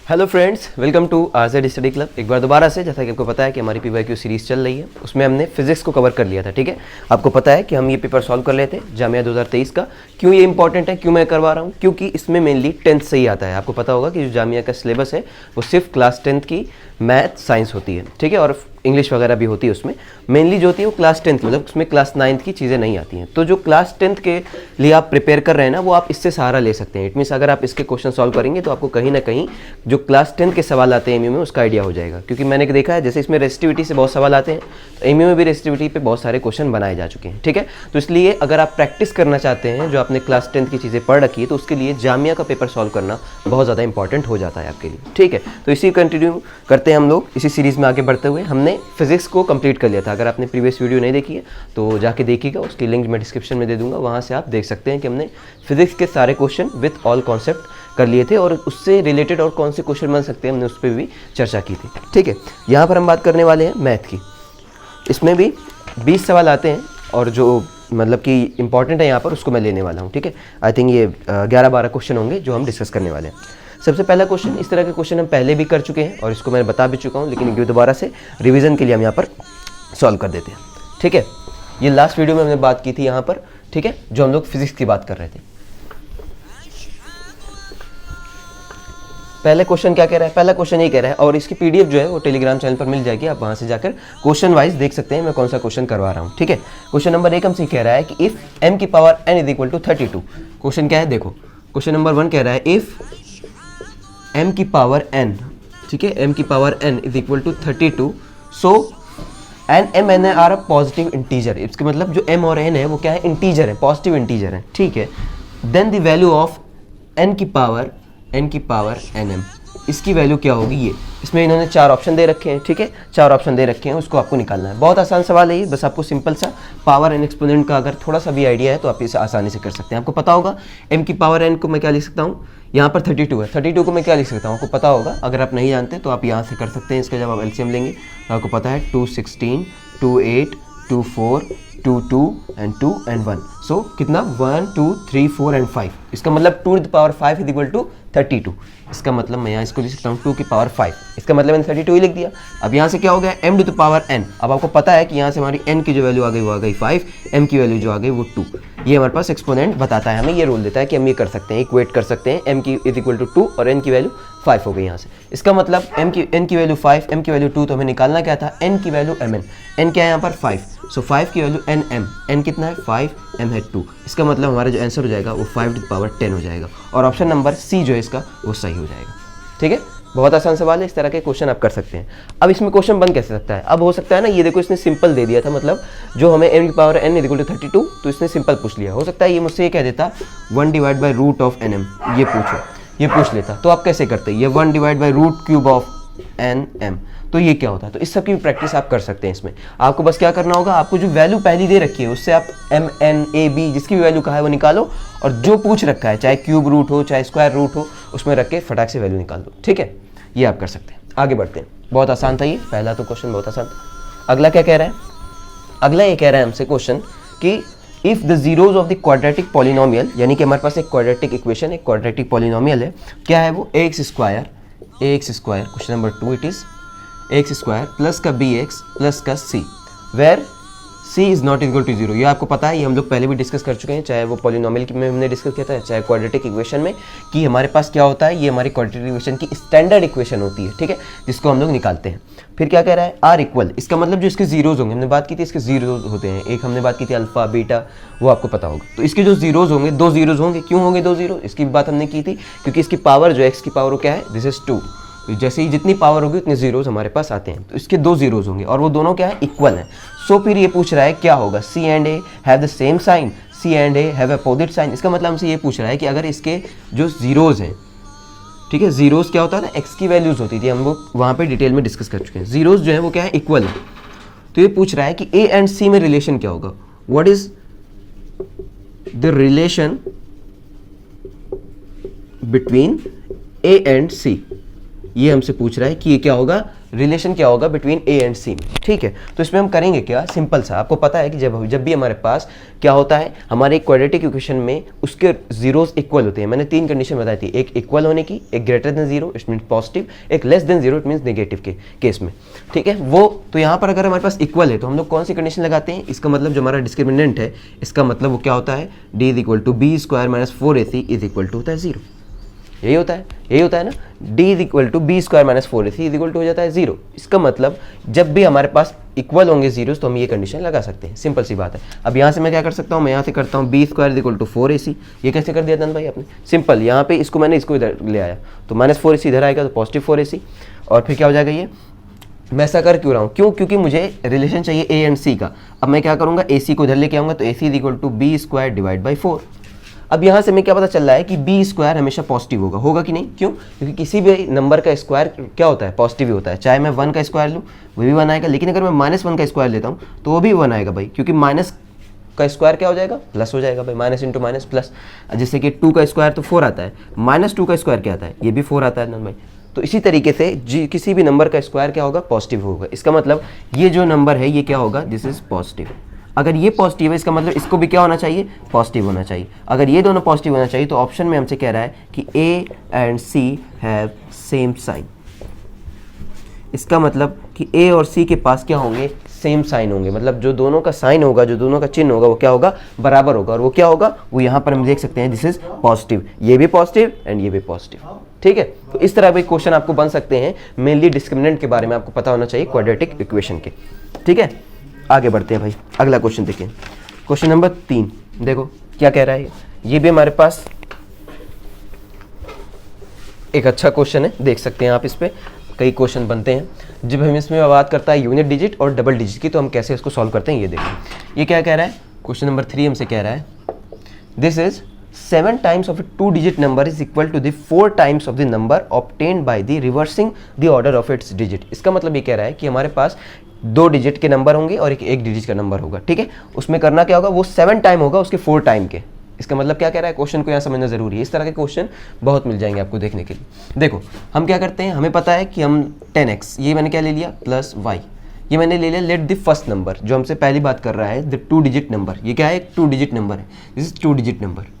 Hello friends, welcome to RZ study club. एक बार दोबारा से, जैसा कि आपको पता है कि हमारी पीवाईक्यू सीरीज़ चल रही है, उसमें हमने फिजिक्स को कवर कर लिया था। ठीक है, आपको पता है कि हम ये पेपर सॉल्व कर लेते हैं जामिया 2023 का। क्यों ये इंपॉर्टेंट है, क्यों मैं करवा रहा हूँ? क्योंकि इसमें मेनली 10th से ही आता है। आपको पता होगा कि जो जामिया का सिलेबस है वो सिर्फ क्लास 10th की मैथ साइंस होती है। ठीक है, और इंग्लिश वगैरह भी होती है उसमें। मेनली जो होती है वो क्लास 10th की, मतलब उसमें क्लास 9th की चीज़ें नहीं आती हैं। तो जो क्लास 10th के लिए आप प्रिपेयर कर रहे हैं ना, वो आप इससे सहारा ले सकते हैं। इट मीन्स अगर आप इसके क्वेश्चन सॉल्व करेंगे तो आपको कहीं ना कहीं जो क्लास 10th के सवाल आते हैं एमयू में, उसका आइडिया हो जाएगा। क्योंकि मैंने देखा है जैसे इसमें रेसिस्टिविटी से बहुत सवाल आते हैं, तो एमयू में भी रेसिस्टिविटी पे बहुत सारे क्वेश्चन बनाए जा चुके हैं। ठीक है, तो इसलिए अगर आप प्रैक्टिस करना चाहते हैं जो आपने क्लास 10th की चीज़ें पढ़ रखी है, तो उसके लिए जामिया का पेपर सॉल्व करना बहुत ज़्यादा इंपॉर्टेंट हो जाता है आपके लिए। ठीक है, तो इसी कंटिन्यू करते हैं हम लोग इसी सीरीज़ में आगे बढ़ते हुए। हमने फिजिक्स को कंप्लीट कर लिया था। अगर आपने प्रीवियस वीडियो नहीं देखी है तो जाके देखिएगा, उसकी लिंक मैं डिस्क्रिप्शन में दे दूंगा। वहाँ से आप देख सकते हैं कि हमने फिजिक्स के सारे क्वेश्चन विथ ऑल कॉन्सेप्ट कर लिए थे, और उससे रिलेटेड और कौन से क्वेश्चन बन सकते हैं हमने उस पर भी चर्चा की थी। ठीक है, यहाँ पर हम बात करने वाले हैं मैथ की। इसमें भी 20 सवाल आते हैं, और जो मतलब कि इंपॉर्टेंट है यहाँ पर उसको मैं लेने वाला हूँ। ठीक है, आई थिंक ये 11-12 क्वेश्चन होंगे जो हम डिस्कस करने वाले हैं। सबसे पहला क्वेश्चन, इस तरह के क्वेश्चन हम पहले भी कर चुके हैं और इसको मैंने बता भी चुका हूँ, लेकिन ये दोबारा से रिवीजन के लिए हम यहाँ पर सॉल्व कर देते हैं। ठीक है, ये लास्ट वीडियो में हमने बात की थी यहाँ पर। ठीक है, जो हम लोग फिजिक्स की बात कर रहे थे। पहले क्वेश्चन क्या कह रहा है? पहला क्वेश्चन ये कह रहा है, और इसकी पीडीएफ जो है वो टेलीग्राम चैनल पर मिल जाएगी, आप वहां से जाकर क्वेश्चन वाइज देख सकते हैं मैं कौन सा क्वेश्चन करवा रहा हूँ। ठीक है, क्वेश्चन नंबर 1 हमसे कह रहा है कि इफ m की power n is equal to 32। Question क्या है देखो, क्वेश्चन नंबर 1 कह रहा है इफ m की पावर n, ठीक है, m की power n is equal to 32, so N m n are a positive integer. इसका मतलब जो m और n है वो क्या है? इंटीजर है, पॉजिटिव इंटीजर है। ठीक है, then the value of n की पावर nm, इसकी वैल्यू क्या होगी? ये इसमें इन्होंने 4 ऑप्शन दे रखे हैं। ठीक है, 4 ऑप्शन दे रखे हैं, उसको आपको निकालना है। बहुत आसान सवाल है ये, बस आपको सिंपल सा पावर एन एक्सपोनेंट का अगर थोड़ा सा भी आइडिया है तो आप इसे आसानी से कर सकते हैं। आपको पता होगा m की पावर n को मैं क्या लिख सकता हूँ, यहाँ पर 32 है, 32 को मैं क्या लिख सकता हूँ आपको पता होगा। अगर आप नहीं जानते तो आप यहाँ से कर सकते हैं। इसका जब आप एलसीएम लेंगे तो आपको पता है 216, 28, 24, 22 एंड 2 एंड 1। सो कितना? 1, 2, 3, 4 एंड 5। इसका मतलब 2 to the power 5 is equal to 32। इसका मतलब मैं यहाँ इसको लिख सकता हूँ 2 की पावर 5। इसका मतलब मैंने 32 ही लिख दिया। अब यहाँ से क्या हो गया? m to the power n। अब आपको पता है कि यहाँ से हमारी n की जो वैल्यू आ गई वो आ गई 5, m की वैल्यू जो आ गई वो 2। ये हमारे पास एक्सपोनेंट बताता है, हमें ये रोल देता है कि हम ये कर सकते हैं, इक्वेट कर सकते हैं। m की इज इक्वल टू 2 और n की वैल्यू 5 हो गई यहाँ से। इसका मतलब n की वैल्यू 5, m की वैल्यू 2, तो हमें निकालना क्या था? n की वैल्यू mn। n क्या है यहाँ पर? 5। सो 5 की वैल्यू nm, n कितना है? 5, m है 2। इसका मतलब हमारा जो आंसर हो जाएगा वो 5 टू द पावर 10 हो जाएगा, और ऑप्शन नंबर सी जो है इसका वो सही हो जाएगा। ठीक है, बहुत आसान सवाल है, इस तरह के क्वेश्चन आप कर सकते हैं। अब इसमें क्वेश्चन बन कैसे सकता है? अब हो सकता है ना, ये देखो इसने सिंपल दे दिया था, मतलब जो हमें m की पावर n इक्वल टू 32, तो इसने सिंपल पूछ लिया। हो सकता है ये मुझसे ये कह देता 1 divide by root of nm, ये पूछ लेता, तो आप कैसे करते? ये 1 divide by root cube of nm, तो ये क्या होता है? तो इस सब की प्रैक्टिस आप कर सकते हैं। इसमें आपको बस क्या करना होगा, आपको जो वैल्यू पहली दे रखी है उससे आप m n a b जिसकी भी वैल्यू कहा है वो निकालो, और जो पूछ रखा है चाहे क्यूब रूट हो चाहे स्क्वायर रूट हो उसमें रख के फटाक से वैल्यू निकाल दो। ठीक है, ये आप कर सकते हैं। आगे बढ़ते हैं, बहुत आसान था ये, पहला तो क्वेश्चन बहुत आसान था। अगला क्या कह रहा है? अगला ये कह रहा है हमसे क्वेश्चन कि if the zeros of the quadratic polynomial, यानी कि हमारे पास एक क्वाड्रेटिक इक्वेशन, एक क्वाड्रेटिक पॉलिनोमियल है। क्या है वो? X square, question number 2 it is X square plus का bx प्लस का c, where c is not equal to 0। ये आपको पता है, ये हम लोग पहले भी डिस्कस कर चुके हैं, चाहे वो पॉलिनोमियल में हमने डिस्कस किया था, चाहे क्वाड्रेटिक इक्वेशन में, कि हमारे पास क्या होता है, ये हमारी क्वाड्रेटिक इक्वेशन की स्टैंडर्ड इक्वेशन होती है। ठीक है, जिसको हम लोग निकालते हैं। फिर क्या कह रहा है? आर इक्वल, इसका मतलब जो इसके जीरोज होंगे, हमने बात की थी इसके जीरोज होते हैं, एक हमने बात की थी अल्फा बीटा, वो आपको पता होगा। तो इसके जो जीरोज होंगे, 2 जीरोज होंगे। क्यों होंगे 2 जीरो? इसकी बात हमने की थी, क्योंकि इसकी पावर जो है, एक्स की पावर वो क्या है? This is 2। जैसे ही जितनी पावर होगी उतने जीरोज हमारे पास आते हैं, तो इसके 2 जीरोज होंगे, और वो दोनों क्या है? इक्वल हैं। सो फिर ये पूछ रहा है क्या होगा? C and A have the same sign, C and A have opposite sign. इसका मतलब हमसे ये पूछ रहा है कि अगर इसके जो जीरोज हैं, ठीक है, जीरोज क्या होता है ना, एक्स की वैल्यूज होती थी, हम लोग वहाँ पे डिटेल में डिस्कस कर चुके हैं। जीरोज जो है वो क्या है? इक्वल है। तो ये पूछ रहा है कि ए एंड सी में रिलेशन क्या होगा? What is the relation between A and C? ये हमसे पूछ रहा है कि ये क्या होगा? रिलेशन क्या होगा बिटवीन ए एंड सी में, ठीक है। तो इसमें हम करेंगे क्या, सिंपल सा, आपको पता है कि जब भी हमारे पास क्या होता है, हमारे क्वाड्रेटिक इक्वेशन में उसके जीरोस इक्वल होते हैं। मैंने 3 कंडीशन बताई थी, एक इक्वल होने की, A greater than zero it means positive, A less than zero it means negative के केस में, ठीक है। वो तो यहाँ पर अगर हमारे पास इक्वल है तो हम लोग कौन सी कंडीशन लगाते हैं, इसका मतलब जो हमारा डिस्क्रिमिनेंट है, इसका मतलब वो क्या होता है, d is equal to B square minus 4ac is equal to होता है 0। यही होता है ना, d is equal to B square minus 4ac is equal to हो जाता है 0। इसका मतलब जब भी हमारे पास इक्वल होंगे जीरोस तो हम ये कंडीशन लगा सकते हैं, सिंपल सी बात है। अब यहाँ से मैं क्या कर सकता हूँ, मैं यहाँ से करता हूँ B square is equal to 4ac। ये कैसे कर दिया धन भाई आपने, सिंपल, यहाँ पे इसको मैंने इसको इधर ले आया तो माइनस 4ac इधर आएगा तो पॉजिटिव 4ac, और फिर क्या हो जाएगा ये, मैं ऐसा कर क्यों रहा हूँ, क्योंकि मुझे रिलेशन चाहिए ए एंड सी का। अब मैं क्या करूँगा, ए सी को इधर लेके आऊँगा तो A C is equal to B square divide by 4। अब यहाँ से मैं क्या पता चल रहा है कि बी स्क्वायर हमेशा पॉजिटिव होगा कि नहीं, क्यों, क्योंकि किसी भी नंबर का स्क्वायर क्या होता है, पॉजिटिव ही होता है। चाहे मैं 1 का स्क्वायर लूँ वो भी 1 आएगा, लेकिन अगर मैं -1 का स्क्वायर लेता हूँ तो वो भी 1 आएगा भाई, क्योंकि माइनस का स्क्वायर क्या हो जाएगा, प्लस हो जाएगा भाई, माइनस इंटू माइनस प्लस। जैसे कि 2 का स्क्वायर तो 4 आता है, -2 का स्क्वायर क्या आता है, ये भी 4 आता है ना भाई। तो इसी तरीके से किसी भी नंबर का स्क्वायर क्या होगा, पॉजिटिव होगा। इसका मतलब ये जो नंबर है ये क्या होगा, दिस इज पॉजिटिव। अगर ये पॉजिटिव है इसका मतलब इसको भी क्या होना चाहिए, पॉजिटिव होना चाहिए। अगर ये दोनों पॉजिटिव होना चाहिए तो ऑप्शन में हमसे कह रहा है कि A and C have same sign. इसका मतलब कि ए और सी के पास क्या होंगे, सेम साइन होंगे, मतलब जो दोनों का साइन होगा, जो दोनों का चिन्ह होगा वो क्या होगा, बराबर होगा। और वो क्या होगा, वो यहाँ पर हम देख सकते हैं दिस इज पॉजिटिव, ये भी पॉजिटिव एंड ये भी पॉजिटिव, ठीक है। तो इस तरह के क्वेश्चन आपको बन सकते हैं, मेनली डिस्क्रिमिनेंट के बारे में आपको पता होना चाहिए, क्वाड्रेटिक इक्वेशन के, ठीक है। आगे बढ़ते हैं भाई, अगला क्वेश्चन देखिए, क्वेश्चन नंबर 3। देखो क्या कह रहा है, ये भी हमारे पास एक अच्छा क्वेश्चन है, देख सकते हैं आप, इस पे कई क्वेश्चन बनते हैं। जब हम इसमें बात करता है यूनिट डिजिट और डबल डिजिट की, तो हम कैसे इसको सॉल्व करते हैं ये देखो। ये क्या कह रहा है, क्वेश्चन नंबर 3 हमसे कह रहा है, this is 7 times of a 2-digit number is equal to the 4 times of the number obtained by the reversing the order of its digit। इसका मतलब ये कह रहा है कि हमारे पास 2 डिजिट के नंबर होंगे और एक डिजिट का नंबर होगा, ठीक है। उसमें करना क्या होगा, वो 7 टाइम होगा उसके 4 टाइम के। इसका मतलब क्या कह रहा है, क्वेश्चन को यहाँ समझना जरूरी है। इस तरह के क्वेश्चन बहुत मिल जाएंगे आपको देखने के लिए। देखो हम क्या करते हैं, हमें पता है कि हम 10x, ये मैंने क्या ले लिया, प्लस y, ये मैंने ले लिया लेट द फर्स्ट नंबर, जो हमसे पहली बात कर रहा है, द 2 डिजिट नंबर। ये क्या है, एक 2 डिजिट नंबर है, this is 2 digit number,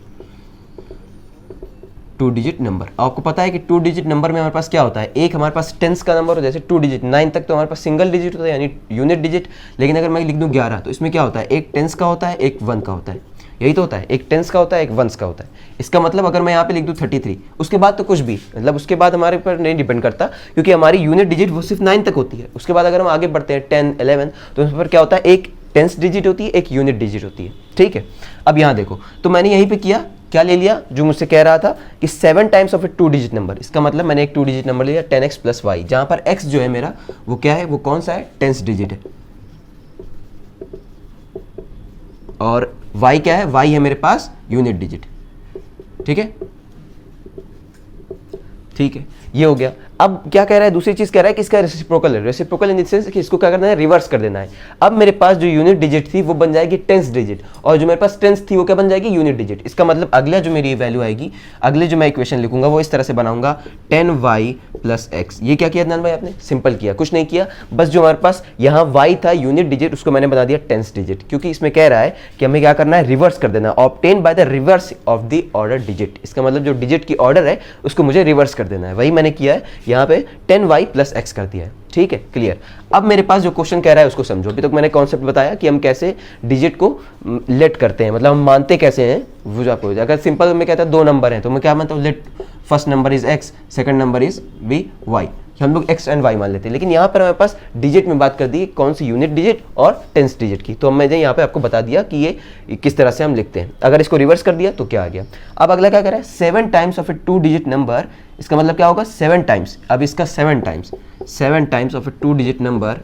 2 digit number. आपको पता है कि 2 डिजिट नंबर में हमारे पास क्या होता है, एक हमारे पास टेंस का नंबर हो, जैसे 2 डिजिट 9 तक तो हमारे पास सिंगल डिजिट होता है यानी यूनिट डिजिट। लेकिन अगर मैं लिख दूं 11 तो इसमें क्या होता है, एक टेंस का होता है, एक 1 का होता है, यही तो होता है, एक टेंस का होता है, एक वंस का होता है। इसका मतलब अगर मैं यहाँ पे लिख दूं 33, उसके बाद तो कुछ भी, मतलब उसके बाद हमारे ऊपर नहीं डिपेंड करता, क्योंकि हमारी यूनिट डिजिट वो सिर्फ 9 तक होती है। उसके बाद अगर हम आगे बढ़ते हैं 10, 11, तो उस पर क्या होता है, एक टेंस डिजिट होती है, एक यूनिट डिजिट होती है, ठीक है। अब यहाँ देखो, तो मैंने यहीं पे किया, क्या ले लिया, जो मुझसे कह रहा था कि 7 times of a 2 digit number. इसका मतलब मैंने एक 2 डिजिट नंबर लिया 10x प्लस y, जहां पर x जो है मेरा वो क्या है, वो कौन सा है, टेंस डिजिट है, और y क्या है, y है मेरे पास यूनिट डिजिट, ठीक है, ठीक है, ये हो गया। अब क्या कह रहा है, दूसरी चीज कह रहा है कि इसका रेसिप्रोकल है। रेसिप्रोकल इन द सेंस कि इसको क्या करना है, रिवर्स कर देना है। अब मेरे पास जो यूनिट डिजिट थी वो बन जाएगी टेंस डिजिट, और जो मेरे पास टेंस थी वो क्या बन जाएगी, यूनिट डिजिट। इसका मतलब अगला जो मेरी वैल्यू आएगी, अगले जो मैं इक्वेशन लिखूंगा वो इस तरह से बनाऊंगा, 10y प्लस x। ये क्या किया अदनान भाई आपने, सिंपल किया, कुछ नहीं किया, बस जो हमारे पास यहाँ y था यूनिट डिजिट, उसको मैंने बना दिया टेंस डिजिट, क्योंकि इसमें कह रहा है कि हमें क्या करना है, रिवर्स कर देना, obtain by the reverse of the order digit. इसका मतलब जो डिजिट की ऑर्डर है उसको मुझे रिवर्स कर देना है, वही मैंने किया है, यहाँ पे 10y प्लस x कर दिया है, ठीक है, क्लियर। अब मेरे पास जो क्वेश्चन कह रहा है उसको समझो। अभी तक मैंने कॉन्सेप्ट बताया कि हम कैसे डिजिट को लेट करते हैं, मतलब हम मानते कैसे हैं वो जो आपको, अगर सिंपल में कहता है 2 नंबर हैं तो मैं क्या मानता हूँ, let first number is x, second number is be y, हम लोग x एंड y मान लेते हैं। लेकिन यहाँ पर हमारे पास डिजिट में बात कर दी कौन सी, यूनिट डिजिट और टेंस डिजिट की, तो मैंने यहाँ पे आपको बता दिया कि ये किस तरह से हम लिखते हैं। अगर इसको रिवर्स कर दिया तो क्या आ गया। अब अगला क्या कर रहा है, 7 times of a 2 digit number. इसका मतलब क्या होगा, 7 टाइम्स। अब इसका 7 times of a 2 digit number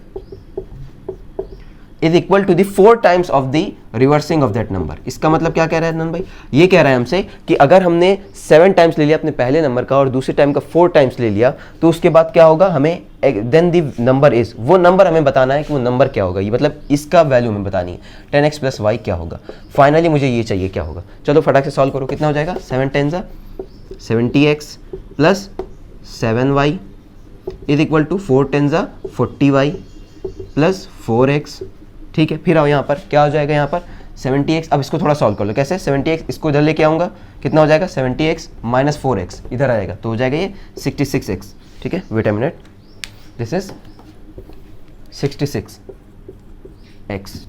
is equal to the 4 times of the reversing of that number. इसका मतलब क्या कह रहा है नंदन भाई, ये कह रहा है हमसे कि अगर हमने 7 टाइम्स ले लिया अपने पहले नंबर का और दूसरे टाइम का 4 टाइम्स ले लिया, तो उसके बाद क्या होगा, हमें देन द नंबर इज, वो नंबर हमें बताना है कि वो नंबर क्या होगा, ये मतलब इसका वैल्यू हमें बतानी है, 10x प्लस y क्या होगा। फाइनली मुझे ये चाहिए क्या होगा। चलो फटाक से सॉल्व करो, कितना हो जाएगा, 7 10 70x plus 7y is equal to 4 10 ज़ा 40y प्लस 4x, ठीक है। फिर आओ यहाँ पर, क्या हो जाएगा यहाँ पर 70x। अब इसको थोड़ा सॉल्व कर लो, कैसे 70x, इसको इधर लेके आऊँगा, कितना हो जाएगा 70x माइनस 4x इधर आएगा, तो हो जाएगा ये 66x, ठीक है। Wait a minute, this is 66x,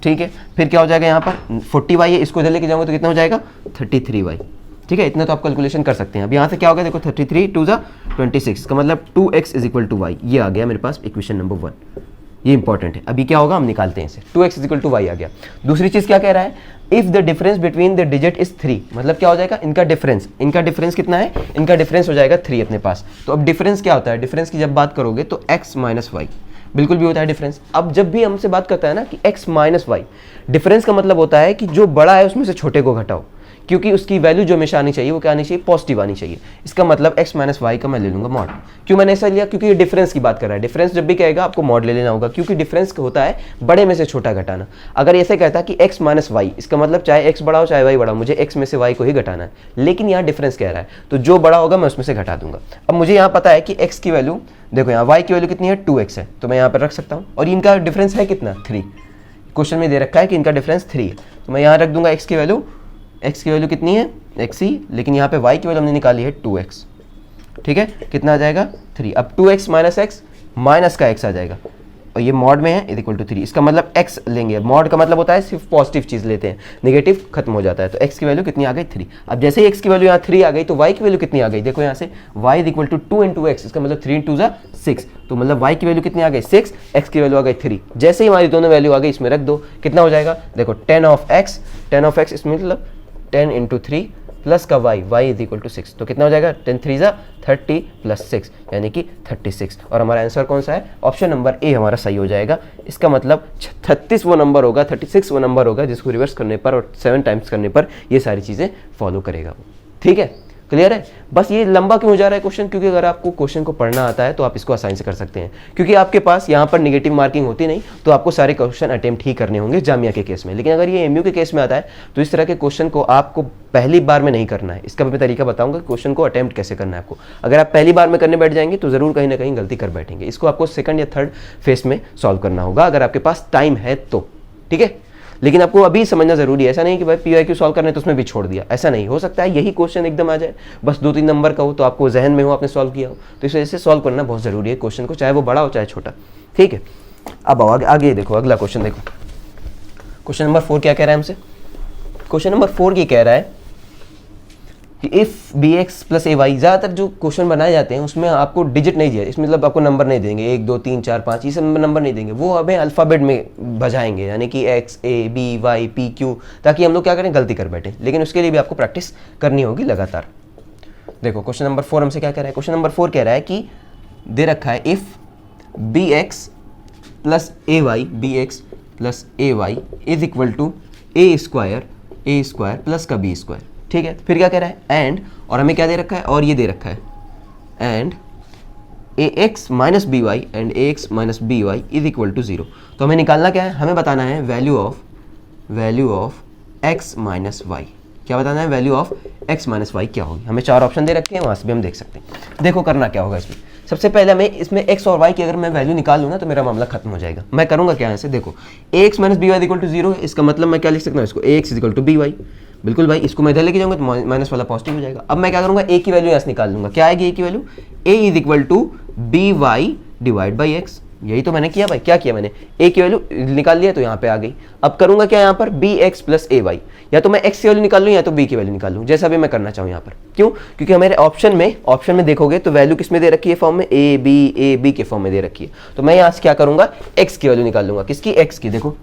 ठीक है। फिर क्या हो जाएगा यहाँ पर 40y है, इसको इधर लेके जाऊँगा तो कितना हो जाएगा 33y, ठीक है। इतना तो आप कैलकुलेशन कर सकते हैं। अब यहाँ से क्या होगा देखो 33 2 ज़ा 26 का मतलब 2x is equal to y, ये आ गया मेरे पास इक्वेशन नंबर 1, ये इंपॉर्टेंट है। अभी क्या होगा हम निकालते हैं इसे, 2x is equal to y आ गया। दूसरी चीज़ क्या कह रहा है, if the difference between the digit is 3, मतलब क्या हो जाएगा इनका डिफरेंस कितना है, इनका डिफरेंस हो जाएगा 3 अपने पास। तो अब डिफरेंस क्या होता है, डिफरेंस की जब बात करोगे तो x माइनस वाई बिल्कुल भी होता है डिफरेंस। अब जब भी हमसे बात करता है ना कि x माइनस वाई, डिफरेंस का मतलब होता है कि जो बड़ा है उसमें से छोटे को घटाओ, क्योंकि उसकी वैल्यू जो हमेशा आनी चाहिए वो क्या आनी चाहिए, पॉजिटिव आनी चाहिए। इसका मतलब x माइनस वाई का मैं ले लूंगा मॉड। क्यों मैंने ऐसा लिया, क्योंकि ये डिफरेंस की बात कर रहा है। डिफरेंस जब भी कहेगा आपको मॉड ले लेना होगा, क्योंकि डिफरेंस होता है बड़े में से छोटा घटाना। अगर ऐसे कहता कि x माइनस वाई, इसका मतलब चाहे x बड़ा हो चाहे y बड़ा हो, मुझे x में से y को ही घटाना है। लेकिन यहाँ डिफरेंस कह रहा है, तो जो बड़ा होगा मैं उसमें से घटा दूंगा। अब मुझे यहाँ पता है कि x की वैल्यू देखो, यहाँ y की वैल्यू कितनी है 2x है, तो मैं यहाँ पर रख सकता हूँ। और इनका डिफरेंस है कितना 3, क्वेश्चन में दे रखा है कि इनका डिफरेंस 3 है, तो मैं यहाँ रख दूंगा x की वैल्यू कितनी है x ही, लेकिन यहाँ पे y की वैल्यू हमने निकाली है 2x, ठीक है। कितना आ जाएगा 3। अब 2x माइनस x माइनस का x आ जाएगा, और ये मॉड में है इज इक्वल टू 3, इसका मतलब x लेंगे। मॉड का मतलब होता है सिर्फ पॉजिटिव चीज़ लेते हैं, नेगेटिव खत्म हो जाता है। तो x की वैल्यू कितनी आ गई 3। अब जैसे ही x की वैल्यू यहाँ 3 आ गई तो y की वैल्यू कितनी आ गई, देखो यहाँ से y is equal to 2 into X, इसका मतलब 3 इंटू 6, तो मतलब y की वैल्यू कितनी आ गई 6, x की वैल्यू आ गई 3। जैसे ही हमारी दोनों वैल्यू आ गई इसमें रख दो, कितना हो जाएगा देखो 10 ऑफ x, इसमें मतलब 10 इंटू 3 प्लस का y इज इक्वल टू 6, तो कितना हो जाएगा 10 3 ज़ा 30 प्लस 6 यानी कि 36। और हमारा आंसर कौन सा है, ऑप्शन नंबर ए हमारा सही हो जाएगा। इसका मतलब 36 वो नंबर होगा, 36 वो नंबर होगा जिसको रिवर्स करने पर और 7 टाइम्स करने पर ये सारी चीज़ें फॉलो करेगा वो, ठीक है। क्लियर है। बस ये लंबा क्यों हो जा रहा है क्वेश्चन, क्योंकि अगर आपको क्वेश्चन को पढ़ना आता है तो आप इसको आसानी से कर सकते हैं, क्योंकि आपके पास यहाँ पर नेगेटिव मार्किंग होती नहीं, तो आपको सारे क्वेश्चन अटेम्प्ट ही करने होंगे जामिया के केस में। लेकिन अगर ये एमयू के केस में आता है तो इस तरह के क्वेश्चन को आपको पहली बार में नहीं करना है। इसका भी मैं तरीका बताऊंगा क्वेश्चन को अटेम्प्ट कैसे करना है आपको। अगर आप पहली बार में करने बैठ जाएंगे तो जरूर कहीं ना कहीं गलती कर बैठेंगे। इसको आपको सेकंड या थर्ड फेज में सॉल्व करना होगा अगर आपके पास टाइम है तो, ठीक है। लेकिन आपको अभी समझना जरूरी है, ऐसा नहीं कि भाई PYQ सॉल्व करने तो उसमें भी छोड़ दिया, ऐसा नहीं हो सकता है। यही क्वेश्चन एकदम आ जाए, बस 2-3 नंबर का हो तो आपको जहन में हो आपने सॉल्व किया हो, तो इस वजह से सॉल्व करना बहुत जरूरी है क्वेश्चन को, चाहे वो बड़ा हो चाहे छोटा, ठीक है। अब आगे देखो, अगला क्वेश्चन देखो, क्वेश्चन नंबर 4 क्या कह रहा है हमसे। क्वेश्चन नंबर 4 ये कह रहा है कि इफ bx प्लस ay, ज़्यादातर जो क्वेश्चन बनाए जाते हैं उसमें आपको डिजिट नहीं दिया, इसमें मतलब आपको नंबर नहीं देंगे 1 2 3 4 5, ये सब नंबर नहीं देंगे, वो हमें अल्फ़ाबेट में बजाएंगे, यानी कि x a b y p q, ताकि हम लोग क्या करें गलती कर बैठे। लेकिन उसके लिए भी आपको प्रैक्टिस करनी होगी लगातार। देखो क्वेश्चन नंबर 4 हमसे क्या कह रहा है, क्वेश्चन नंबर 4 कह रहा है कि दे रखा है इफ bx plus ay is equal to a square plus का b स्क्वायर, ठीक है। फिर क्या कह रहा है एंड, और हमें क्या दे रखा है, और ये दे रखा है and ax minus b y and ax minus b y is equal to 0। तो हमें निकालना क्या है, हमें बताना है value of x minus y. क्या बताना है, value of x minus y क्या होगी। हमें 4 ऑप्शन दे रखे हैं, वहाँ से भी हम देख सकते हैं। देखो करना क्या होगा इसमें, सबसे पहले हमें इसमें x और y की अगर मैं वैल्यू निकाल लूँ ना तो मेरा मामला खत्म हो जाएगा। मैं करूँगा क्या, ऐसे देखो ax minus b y equal to 0 है, इसका मतलब मैं क्या लिख सकता हूँ इसको, ax equal to b y. बिल्कुल भाई, इसको मैं इधर लेके जाऊंगा तो माइनस वाला पॉजिटिव हो जाएगा। अब मैं क्या करूंगा, a की वैल्यू यहाँ से निकाल लूंगा। क्या आएगी a की वैल्यू, a is equal to b y divide by x. यही तो मैंने किया भाई, क्या किया मैंने, a की वैल्यू निकाल लिया तो यहाँ पे आ गई। अब करूंगा क्या यहाँ पर, बी एक्स प्लस ए वाई, या तो मैं x की वैल्यू निकाल लूँ या तो b की वैल्यू निकाल लूँ, जैसा भी मैं करना चाहूँ यहाँ पर। क्यों, क्योंकि हमारे ऑप्शन में देखोगे तो वैल्यू किस में दे रखी है, फॉर्म में ए बी के फॉर्म में दे रखी है। तो मैं यहाँ से क्या करूंगा, x की वैल्यू निकाल लूंगा। किसकी, x की। देखो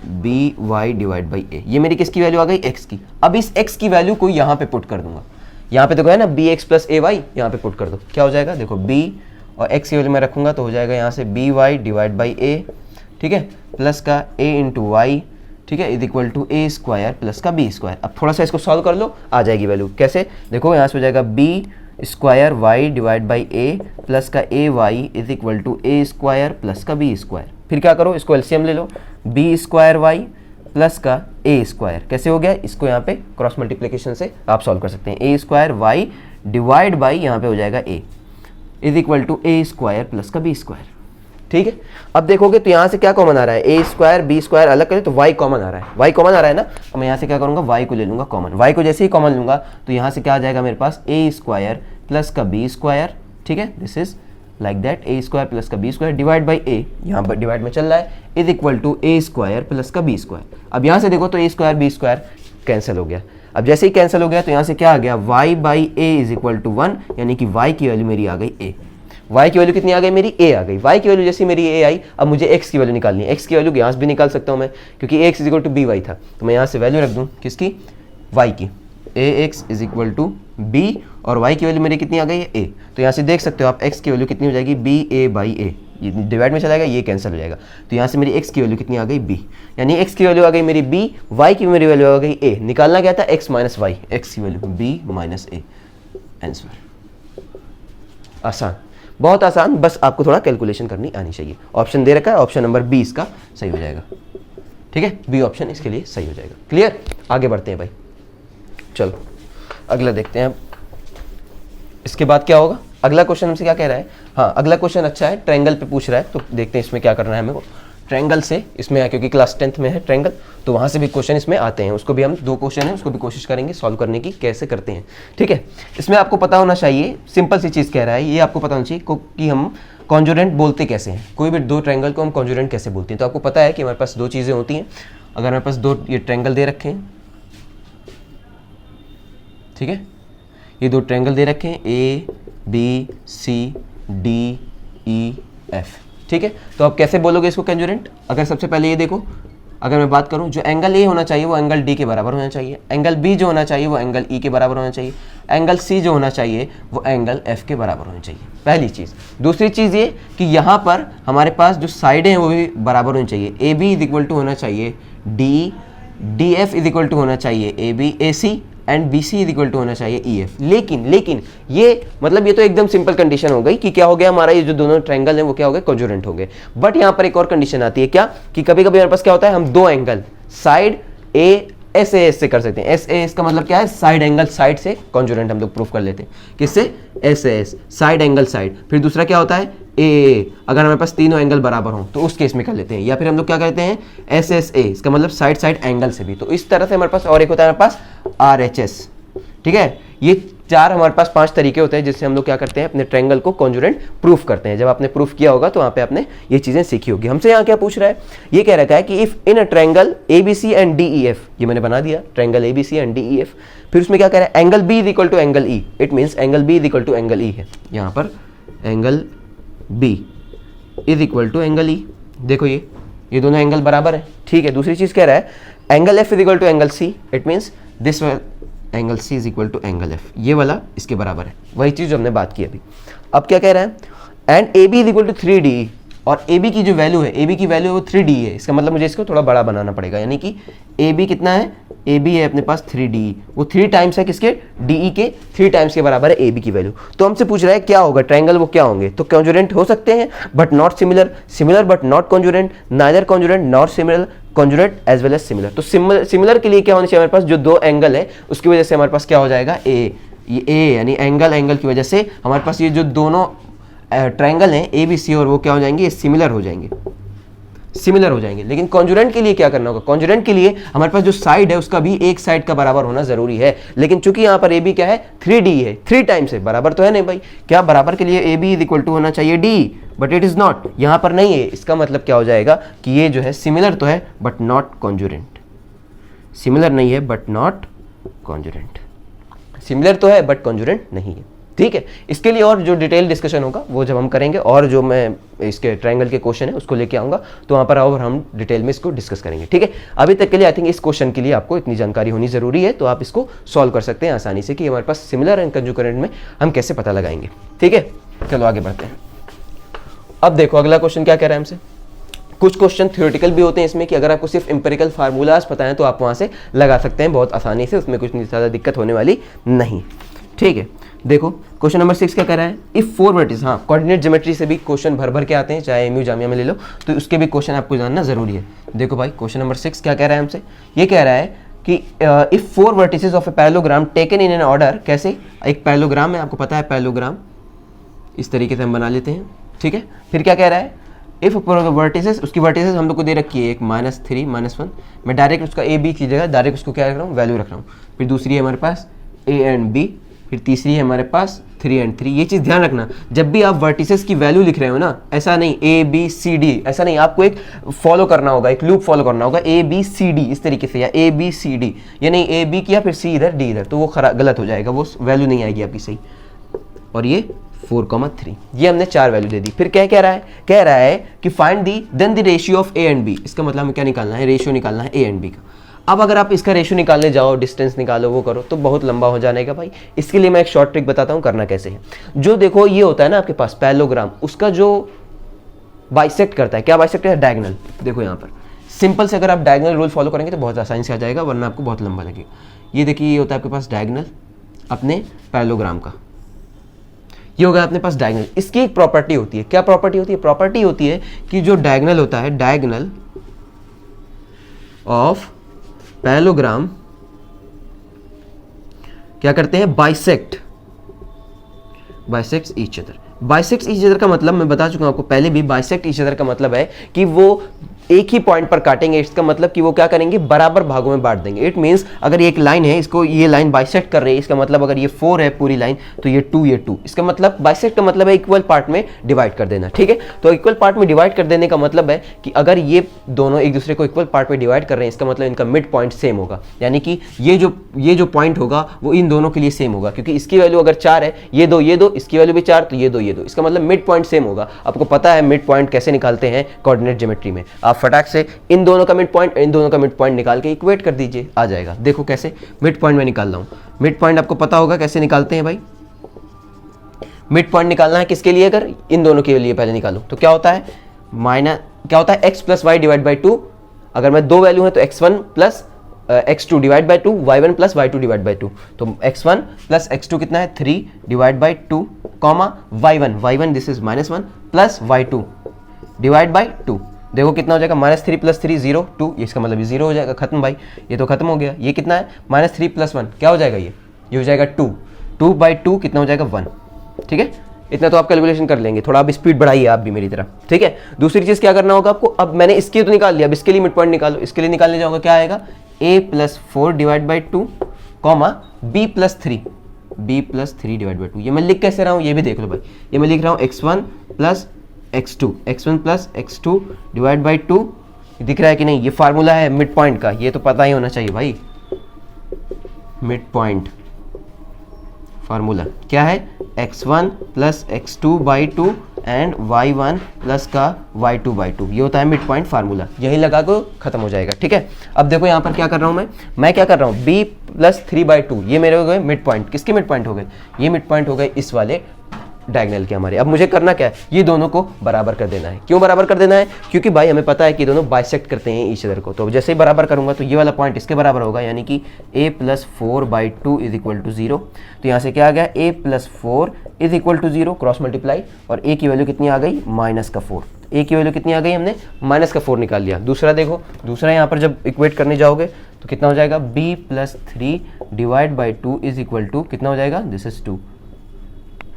बी वाई डिवाइड बाई ए, ये मेरी किसकी वैल्यू आ गई, x की। अब इस x की वैल्यू को यहाँ पे पुट कर दूंगा, यहाँ पे देखो है ना बी एक्स प्लस ए वाई, यहाँ पे पुट कर दो। क्या हो जाएगा, देखो b और x की वैल्यू मैं रखूंगा तो हो जाएगा यहाँ से b y divide by a, ठीक है, प्लस का a इंटू वाई, ठीक है, is equal to A square plus का बी स्क्वायर। अब थोड़ा सा इसको सॉल्व कर लो, आ जाएगी वैल्यू। कैसे, देखो यहाँ से हो जाएगा B square y divide by A plus का A y is equal to A square plus का बी स्क्वायर। फिर क्या करो, इसको एलसीएम ले लो, बी स्क्वायर वाई प्लस का ए स्क्वायर। कैसे हो गया, इसको यहाँ पे क्रॉस मल्टीप्लिकेशन से आप सॉल्व कर सकते हैं। A square y divide by यहाँ पे हो जाएगा A, is equal to A square plus का बी स्क्वायर। ठीक है, अब देखोगे तो यहाँ से क्या कॉमन आ रहा है, ए स्क्वायर बी स्क्वायर अलग करें तो वाई कॉमन आ रहा है, वाई कॉमन आ रहा है ना। तो मैं यहाँ से क्या करूँगा, वाई को ले लूँगा कॉमन। वाई को जैसे ही कॉमन लूँगा तो यहाँ से क्या आ जाएगा मेरे पास, ए स्क्वायर प्लस का बी स्क्वायर। ठीक है, this is like that, a square plus का B square divide by a, यहाँ पर डिवाइड में चल रहा है, is equal to A square plus का बी स्क्वायर। अब यहाँ से देखो तो a square b square cancel हो गया। अब जैसे ही कैंसिल हो गया तो यहाँ से क्या आ गया, y by a is equal to 1, यानी कि y की वैल्यू मेरी आ गई a। y की वैल्यू कितनी आ गई मेरी, a आ गई। y की वैल्यू जैसी मेरी a आई, अब मुझे x की वैल्यू निकालनी है। x की वैल्यू यहाँ से भी निकाल सकता हूँ मैं, क्योंकि x is equal to b y था, तो मैं यहाँ से वैल्यू रख दूँ किसकी, y की, ax is equal to b, और y की वैल्यू मेरी कितनी आ गई है a। तो यहाँ से देख सकते हो आप x की वैल्यू कितनी हो जाएगी, बी ए बाई ए, ये डिवाइड में चला जाएगा, ये कैंसिल हो जाएगा। तो यहाँ से मेरी x की वैल्यू कितनी आ गई b, यानी x की वैल्यू आ गई मेरी b, y की मेरी वैल्यू आ गई a। निकालना क्या था, x माइनस वाई, x की value b minus a। Answer आसान, बहुत आसान, बस आपको थोड़ा कैलकुलेशन करनी आनी चाहिए। ऑप्शन दे रखा है, ऑप्शन नंबर 20 इसका सही हो जाएगा। ठीक है, बी ऑप्शन इसके लिए सही हो जाएगा। क्लियर, आगे बढ़ते हैं भाई, चलो अगला देखते हैं। अब इसके बाद क्या होगा, अगला क्वेश्चन हमसे क्या कह रहा है, हाँ अगला क्वेश्चन अच्छा है, ट्रायंगल पे पूछ रहा है, तो देखते हैं इसमें क्या करना है हमें को। ट्रायंगल से इसमें, क्योंकि क्लास 10th में है ट्रायंगल, तो वहाँ से भी क्वेश्चन इसमें आते हैं, उसको भी हम 2 क्वेश्चन है उसको भी कोशिश करेंगे सॉल्व करने की, कैसे करते हैं। ठीक है, इसमें आपको पता होना चाहिए, सिंपल सी चीज़ कह रहा है, ये आपको पता होना चाहिए कि हम कॉन्जुरेंट बोलते कैसे हैं, कोई भी 2 ट्रायंगल को हम कॉन्जुरेंट कैसे बोलते हैं। तो आपको पता है कि हमारे पास 2 चीज़ें होती हैं। अगर हमारे पास 2 ये ट्रायंगल दे रखे हैं, ठीक है, ये 2 ट्रायंगल दे रखे हैं, A B C D E F. ठीक है, तो आप कैसे बोलोगे इसको कॉन्जुरेंट। अगर सबसे पहले ये देखो, अगर मैं बात करूं, जो एंगल ए होना चाहिए वो एंगल डी के बराबर होना चाहिए, एंगल बी जो होना चाहिए वो एंगल ई के बराबर होना चाहिए, एंगल सी जो होना चाहिए वो एंगल एफ के बराबर होना चाहिए, पहली चीज़। दूसरी चीज़ ये कि यहाँ पर हमारे पास जो साइडें हैं वो भी बराबर होनी चाहिए, A B is equal to होना चाहिए D F is equal to होना चाहिए A B A C, and B C is equal to होना चाहिए ई एफ। लेकिन ये मतलब ये तो एकदम सिंपल कंडीशन हो गई कि क्या हो गया, हमारा ये जो दोनों ट्रायंगल हैं वो क्या हो गए, कॉन्जुरेंट हो गए। बट यहाँ पर एक और कंडीशन आती है क्या, कि कभी कभी हमारे पास क्या होता है, हम 2 angle side A S A S से कर सकते हैं। एस ए एस का मतलब क्या है, साइड एंगल साइड से कॉन्जुरेंट हम लोग प्रूफ कर लेते हैं, किससे, S A S, side angle side. फिर दूसरा क्या होता है, ए, अगर हमारे पास तीनों एंगल बराबर हों तो उस केस में कर लेते हैं। या फिर हम लोग क्या करते हैं, एस एस ए, इसका मतलब साइड साइड एंगल से भी। तो इस तरह से हमारे पास, और एक होता है हमारे पास आर एच एस। ठीक है, ये 4 हमारे पास 5 तरीके होते हैं जिससे हम लोग क्या करते हैं, अपने ट्रायंगल को कॉन्जुरेंट प्रूफ करते हैं। जब आपने प्रूफ किया होगा तो वहाँ पे आपने ये चीज़ें सीखी होगी। हमसे यहाँ क्या पूछ रहा है, ये कह रखा है कि if in a triangle A B C and D E F, ये मैंने बना दिया triangle A B C and D E F. फिर उसमें क्या कह रहा है, angle B is equal to angle E, it means angle B is equal to angle E है। यहाँ पर angle B is equal to angle E, देखो ये दोनों एंगल बराबर है। ठीक है, दूसरी चीज़ कह रहा है angle F is equal to angle C, it means this angle C is equal to angle F, ये वाला इसके बराबर है, वही चीज़ जो हमने बात की अभी। अब क्या कह रहा है, and A B is equal to 3D, और ए बी की जो वैल्यू है, ए बी की वैल्यू वो 3D है। इसका मतलब मुझे इसको थोड़ा बड़ा बनाना पड़ेगा, यानी कि ए बी कितना है, ए बी है अपने पास 3D, वो 3 टाइम्स है किसके, डी ई के 3 टाइम्स के बराबर है ए बी की वैल्यू। तो हमसे पूछ रहा है क्या होगा ट्रायंगल, वो क्या होंगे, तो कॉन्जुरेंट हो सकते हैं but not similar, similar but not congruent, neither congruent not similar, congruent as well as similar. तो सिमिलर के लिए क्या होना चाहिए हमारे पास, जो 2 एंगल है उसकी वजह से हमारे पास क्या हो जाएगा, ए, ये ए यानी एंगल की वजह से हमारे पास ये जो दोनों ट्रायंगल हैं ए बी सी, और वो क्या हो जाएंगे, ये सिमिलर हो जाएंगे, सिमिलर हो जाएंगे। लेकिन कॉन्जुरेंट के लिए क्या करना होगा, कॉन्जुरेंट के लिए हमारे पास जो साइड है उसका भी एक साइड का बराबर होना जरूरी है। लेकिन चूंकि यहाँ पर ए बी क्या है, 3D है, 3 टाइम्स है, बराबर तो है नहीं भाई, क्या बराबर के लिए A B is equal to होना चाहिए D, but it is not, यहाँ पर नहीं है। इसका मतलब क्या हो जाएगा कि ये जो है सिमिलर तो है बट नॉट कॉन्जुरेंट, सिमिलर नहीं है बट नॉट कॉन्जुरेंट, सिमिलर तो है बट कॉन्जुरेंट नहीं है। ठीक है, इसके लिए और जो डिटेल डिस्कशन होगा वो जब हम करेंगे, और जो मैं इसके ट्रायंगल के क्वेश्चन है उसको लेके आऊँगा तो वहाँ पर और हम डिटेल में इसको डिस्कस करेंगे। ठीक है, अभी तक के लिए आई थिंक इस क्वेश्चन के लिए आपको इतनी जानकारी होनी जरूरी है, तो आप इसको सॉल्व कर सकते हैं आसानी से कि हमारे पास सिमिलर एंड कॉन्जुरेंट में हम कैसे पता लगाएंगे। ठीक है, चलो आगे बढ़ते हैं। अब देखो अगला क्वेश्चन क्या कह रहा है हमसे, कुछ क्वेश्चन थ्योरेटिकल भी होते हैं इसमें, कि अगर आपको सिर्फ इंपेरिकल फार्मूलाज पता है तो आप वहाँ से लगा सकते हैं बहुत आसानी से, उसमें कुछ ज़्यादा दिक्कत होने वाली नहीं। ठीक है, देखो क्वेश्चन नंबर 6 क्या कह रहा है, इफ 4 वर्टिसेस, हाँ कोऑर्डिनेट ज्योमेट्री से भी क्वेश्चन भर के आते हैं, चाहे एमयू जामिया में ले लो, तो उसके भी क्वेश्चन आपको जानना जरूरी है। देखो भाई क्वेश्चन नंबर 6 क्या कह रहा है हमसे, ये कह रहा है कि if 4 vertices of a parallelogram taken in an order, कैसे, एक पैरेललोग्राम है, आपको पता है पैरेललोग्राम, इस तरीके से हम बना लेते हैं, ठीक है। फिर क्या कह रहा है, इफ वर्टिसेस, उसकी वर्टिसेस हम लोग को दे रखी है एक -3 -1, मैं डायरेक्ट उसका ए बी की जगह डायरेक्ट उसको क्या कर रहा हूँ, वैल्यू रख रहा हूँ। फिर दूसरी है हमारे पास ए एंड बी, फिर तीसरी है हमारे पास 3 एंड 3। ये चीज़ ध्यान रखना, जब भी आप वर्टिसेस की वैल्यू लिख रहे हो ना, ऐसा नहीं ए बी सी डी, ऐसा नहीं, आपको एक फॉलो करना होगा, एक लूप फॉलो करना होगा, ए बी सी डी इस तरीके से, या ए बी सी डी, ये नहीं ए बी किया फिर सी इधर डी इधर, तो वो गलत हो जाएगा, वो वैल्यू नहीं आएगी आपकी सही। और ये 4,3, ये हमने 4 वैल्यू दे दी। फिर क्या कह रहा है कि find the then the ratio of a and b. इसका मतलब हमें क्या निकालना है, रेशियो निकालना है ए एंड बी का। अब अगर आप इसका रेशियो निकालने जाओ, डिस्टेंस निकालो, वो करो, तो बहुत लंबा हो जाएगा भाई। इसके लिए मैं एक शॉर्ट ट्रिक बताता हूँ करना कैसे है। जो देखो ये होता है ना आपके पास पैरेललोग्राम, उसका जो बाइसेक्ट करता है, क्या बाइसेक्ट है, डायगोनल। देखो यहाँ पर सिंपल से अगर आप डायगोनल रूल फॉलो करेंगे तो बहुत आसानी से आ जाएगा, वरना आपको बहुत लंबा लगेगा। ये देखिए ये होता है आपके पास डायगोनल अपने पैरेललोग्राम का, ये होगा अपने पास डायगोनल। इसकी एक प्रॉपर्टी होती है, क्या प्रॉपर्टी होती है, प्रॉपर्टी होती है कि जो डायगोनल होता है, डायगोनल ऑफ पैरेललोग्राम क्या करते हैं, bisect each other. Bisect each other का मतलब मैं बता चुका हूं आपको पहले भी, बाइसेक्ट ईच अदर का मतलब है कि वो एक ही पॉइंट पर काटेंगे। इसका मतलब कि वो क्या करेंगे, बराबर भागों में बांट देंगे। इट मींस अगर ये एक लाइन है, इसको ये लाइन बाइसेक्ट कर रही है, इसका मतलब अगर ये 4 है पूरी लाइन, तो ये 2 ये 2। इसका मतलब बाइसेक्ट का मतलब है इक्वल पार्ट में डिवाइड कर देना, ठीक है। तो इक्वल पार्ट में डिवाइड कर देने का मतलब है कि अगर ये दोनों एक दूसरे को इक्वल पार्ट में डिवाइड कर रहे हैं, इसका मतलब इनका मिड पॉइंट सेम होगा, यानी कि ये जो पॉइंट होगा वो इन दोनों के लिए सेम होगा, क्योंकि इसकी वैल्यू अगर 4 है, ये दो, इसकी वैल्यू भी 4, तो ये दो, इसका मतलब मिड पॉइंट सेम होगा। आपको पता है मिड पॉइंट कैसे निकालते हैं कोऑर्डिनेट ज्योमेट्री में, आप फटाक से इन दोनों का मिड पॉइंट, इन दोनों का मिड पॉइंट निकाल के इक्वेट कर दीजिए, आ जाएगा। देखो कैसे मिड पॉइंट में निकाल रहा हूं, मिड पॉइंट आपको पता होगा कैसे निकालते हैं भाई। मिड पॉइंट निकालना है किसके लिए, अगर इन दोनों के लिए पहले निकालो तो क्या होता है, x plus y divide by 2। अगर मैं 2 वैल्यू है तो x1 plus x2 divide by 2, y1 plus y2 divide by 2। तो x1 प्लस x2 कितना है, 3 divide by 2, comma y1 this is -1 plus y2 divide by 2। देखो कितना हो जाएगा, -3 प्लस 3 0 2, इसका मतलब ये 0 हो जाएगा, खत्म भाई, ये तो खत्म हो गया। ये कितना है, -3 प्लस 1 क्या हो जाएगा, ये हो जाएगा 2 बाई 2 कितना हो जाएगा 1, ठीक है। इतना तो आप कैलकुलेशन कर लेंगे, थोड़ा आप स्पीड बढ़ाइए आप भी मेरी तरह, ठीक है। दूसरी चीज क्या करना होगा आपको, अब मैंने इसकी तो निकाल लिया, अब इसके लिए मिड पॉइंट निकालो। इसके लिए निकालने जाओगे क्या आएगा, a plus 4 divide by 2, comma b plus 3 divide by 2। ये मैं लिख कैसे रहा हूँ ये भी देख लो भाई, ये मैं लिख रहा हूँ x1 plus x2 divide by 2। दिख रहा है कि नहीं, ये फार्मूला है मिड पॉइंट का, ये तो पता ही होना चाहिए भाई। मिड पॉइंट फार्मूला क्या है, x1 plus x2 by 2 and y1 plus का y2 बाई 2, ये होता है मिड पॉइंट फार्मूला। यही लगा को खत्म हो जाएगा, ठीक है। अब देखो यहाँ पर क्या कर रहा हूँ मैं क्या कर रहा हूँ, b प्लस 3 बाई 2, ये मेरे हो गए मिड पॉइंट। किसके मिड पॉइंट हो गए, ये मिड पॉइंट हो गए इस वाले डायगोनल के हमारे। अब मुझे करना क्या है, ये दोनों को बराबर कर देना है। क्यों बराबर कर देना है, क्योंकि भाई हमें पता है कि दोनों बाइसेक्ट करते हैं ईच अदर को। तो जैसे ही बराबर करूंगा तो ये वाला पॉइंट इसके बराबर होगा, यानी कि a plus 4 by 2 is equal to 0। तो यहाँ से क्या आ गया, a plus 4 is equal to 0, cross multiply, और a की वैल्यू कितनी आ गई, -4। a की वैल्यू कितनी आ गई, हमने -4 निकाल लिया। दूसरा देखो, दूसरा यहाँ पर जब इक्वेट करने जाओगे तो कितना हो जाएगा, b plus 3 divide by 2 is equal to कितना हो जाएगा, दिस इज 2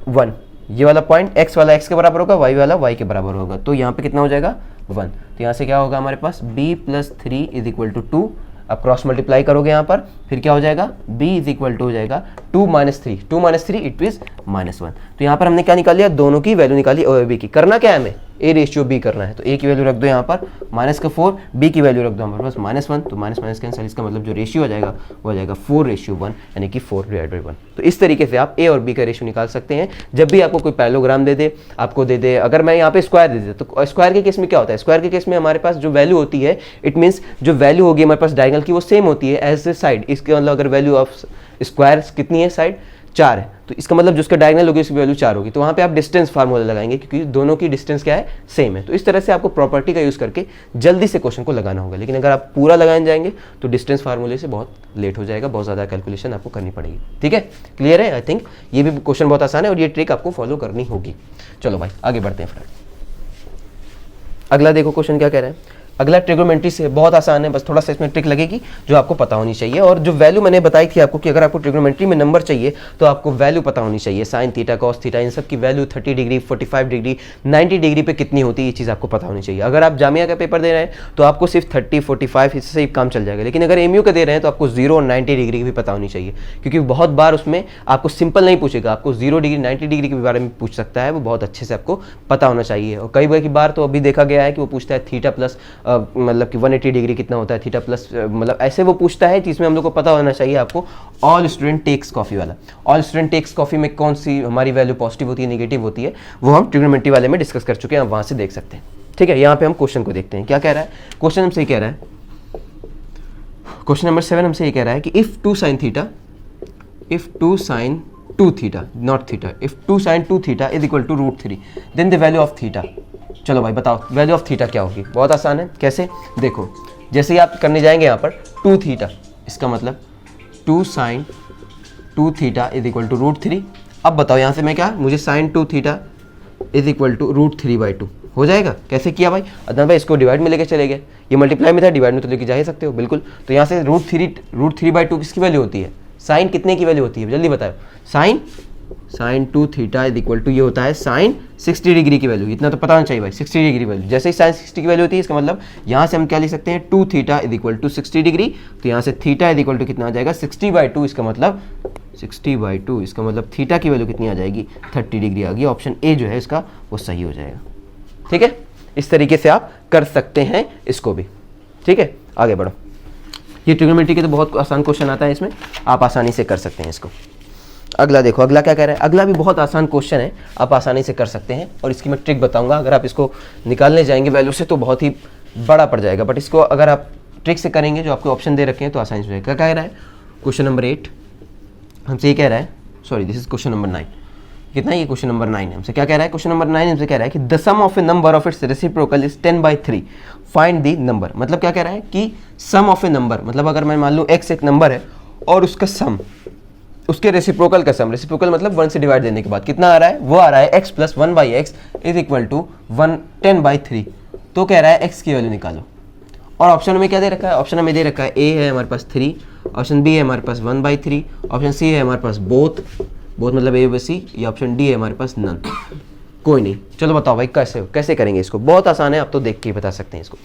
1। ये वाला पॉइंट x वाला x के बराबर होगा, y वाला y के बराबर होगा, तो यहाँ पे कितना हो जाएगा 1। तो यहाँ से क्या होगा हमारे पास, b plus 3 is equal to 2। अब क्रॉस मल्टीप्लाई करोगे यहाँ पर, फिर क्या हो जाएगा, b इज इक्वल टू हो जाएगा 2 - 3 इट इज -1। तो यहाँ पर हमने क्या निकाल लिया, दोनों की वैल्यू निकाली a और b की। करना क्या है हमें, a रेशियो b करना है, तो a की वैल्यू रख दो यहाँ पर -4, b की वैल्यू रख दो हमारे पास -1, तो माइनस कैंसिल, इसका मतलब जो रेशियो हो जाएगा वो हो जाएगा 4:1, यानी कि 4 डिवाइड बाई 1। तो इस तरीके से आप a और b का रेशियो निकाल सकते हैं। जब भी आपको कोई पैरेललोग्राम दे दे, आपको दे दे, अगर मैं यहाँ पे स्क्वायर दे दे, तो स्क्वायर के केस में क्या होता है, स्क्वायर के केस में हमारे पास जो वैल्यू होती है, इट मीन्स जो वैल्यू होगी हमारे पास डायगोनल की वो सेम होती है एज द साइड। इसके मतलब अगर वैल्यू ऑफ स्क्वायर कितनी है, साइड 4 है, तो इसका मतलब जिसका डायगोनल होगी उसकी वैल्यू 4 होगी। तो वहाँ पे आप डिस्टेंस फार्मूला लगाएंगे, क्योंकि दोनों की डिस्टेंस क्या है, सेम है। तो इस तरह से आपको प्रॉपर्टी का यूज़ करके जल्दी से क्वेश्चन को लगाना होगा। लेकिन अगर आप पूरा लगाने जाएंगे तो डिस्टेंस फार्मूले से बहुत लेट हो जाएगा, बहुत ज़्यादा कैलकुलेशन आपको करनी पड़ेगी, ठीक है। क्लियर है, आई थिंक ये भी क्वेश्चन बहुत आसान है और ये ट्रिक आपको फॉलो करनी होगी। चलो भाई आगे बढ़ते हैं फ्रेंड। अगला देखो क्वेश्चन क्या कह रहा है, अगला ट्रिग्नोमेट्री से बहुत आसान है, बस थोड़ा सा इसमें ट्रिक लगेगी जो आपको पता होनी चाहिए। और जो वैल्यू मैंने बताई थी आपको कि अगर आपको ट्रिग्नोमेट्री में नंबर चाहिए तो आपको वैल्यू पता होनी चाहिए, sine theta cos theta in सब की वैल्यू 30 डिग्री 45 डिग्री 90 डिग्री पे कितनी होती है, ये चीज़ आपको पता होनी चाहिए। अगर आप जामिया का पेपर दे रहे हैं तो आपको सिर्फ 30 45 इससे ही काम चल जाएगा, लेकिन अगर एमयू का दे रहे हैं तो आपको 0 और 90 डिग्री की भी पता होनी चाहिए, क्योंकि बहुत बार उसमें आपको सिंपल नहीं पूछेगा, आपको 0 डिग्री 90 डिग्री के बारे में पूछ सकता है, वो बहुत अच्छे से आपको पता होना चाहिए। और कई बार तो अभी देखा गया है कि वो पूछता है थीटा प्लस मतलब कि 180 डिग्री कितना होता है, थीटा प्लस मतलब ऐसे वो पूछता है जिसमें हम लोग को पता होना चाहिए आपको। ऑल स्टूडेंट टेक्स कॉफी वाला, ऑल स्टूडेंट टेक्स कॉफी में कौन सी हमारी वैल्यू पॉजिटिव होती है नेगेटिव होती है, वो हम ट्रिग्नोमेट्री वाले में डिस्कस कर चुके हैं, आप वहां से देख सकते हैं। ठीक है, यहाँ पे हम क्वेश्चन को देखते हैं क्या कह रहा है। क्वेश्चन हमसे ये कह रहा है, क्वेश्चन नंबर 7 हमसे ये कह रहा है कि if 2 sin theta, if 2 sin 2 theta not theta, if 2 sin 2 theta is equal to √3 then the value of theta. चलो भाई बताओ वैल्यू ऑफ थीटा क्या होगी। बहुत आसान है, कैसे देखो, जैसे ही आप करने जाएंगे यहाँ पर 2 थीटा, इसका मतलब 2 sin 2 theta is equal to √3। अब बताओ यहाँ से मैं क्या, मुझे sin 2 theta is equal to √3/2 हो जाएगा। कैसे किया भाई, अदनान भाई इसको डिवाइड में लेके चले गए, ये मल्टीप्लाई में था, डिवाइड में तो लेके जा ही सकते हो बिल्कुल। तो यहाँ से √3/2 किसकी वैल्यू होती है, साइन कितने की वैल्यू होती है जल्दी बताओ। Sine 2 theta is equal to ये होता है साइन 60 डिग्री की वैल्यू, इतना तो पता होना चाहिए भाई, 60 डिग्री वैल्यू। जैसे ही साइन 60 की वैल्यू होती है इसका मतलब यहाँ से हम क्या लिख सकते हैं, 2 theta is equal to 60 degree, तो यहाँ से थीटा इज इक्वल टू कितना आ जाएगा 60/2, इसका मतलब 60/2, इसका मतलब थीटा की वैल्यू कितनी आ जाएगी 30 डिग्री आ गई। ऑप्शन ए जो है इसका वो सही हो जाएगा। ठीक है, इस तरीके से आप कर सकते हैं इसको भी। ठीक है, आगे बढ़ो। ये ट्रिग्नोमेट्री के तो बहुत आसान क्वेश्चन आता है, इसमें आप आसानी से कर सकते हैं इसको। अगला देखो, अगला क्या कह रहा है, अगला भी बहुत आसान क्वेश्चन है, आप आसानी से कर सकते हैं और इसकी मैं ट्रिक बताऊंगा। अगर आप इसको निकालने जाएंगे वैल्यू से तो बहुत ही बड़ा पड़ जाएगा, बट इसको अगर आप ट्रिक से करेंगे जो आपको ऑप्शन दे रखे हैं तो आसानी से जाएगा। क्या कह रहा है, क्वेश्चन नंबर 8 हमसे ये कह रहा है, sorry this is question number 9, कितना ये क्वेश्चन नंबर 9 है। हमसे क्या कह रहा है, क्वेश्चन नंबर 9 हमसे कह रहा है कि the sum of a number of its reciprocal is 10/3 find the number. मतलब क्या कह रहा है कि सम ऑफ ए नंबर, मतलब अगर मैं मान लूँ x एक नंबर है और उसका सम, उसके रेसिप्रोकल का सम, रेसिप्रोकल मतलब 1 से डिवाइड देने के बाद कितना आ रहा है, वो आ रहा है x + 1/x is equal to 10/3। तो कह रहा है x की वैल्यू निकालो। और ऑप्शन में क्या दे रखा है, ऑप्शन में दे रखा है a है हमारे पास 3, ऑप्शन b है हमारे पास 1/3, ऑप्शन c है हमारे पास बोथ मतलब a व c, या ऑप्शन डी है हमारे पास नन। कोई नहीं, चलो बताओ भाई कैसे करेंगे इसको। बहुत आसान है, आप तो देख के ही बता सकते हैं इसको।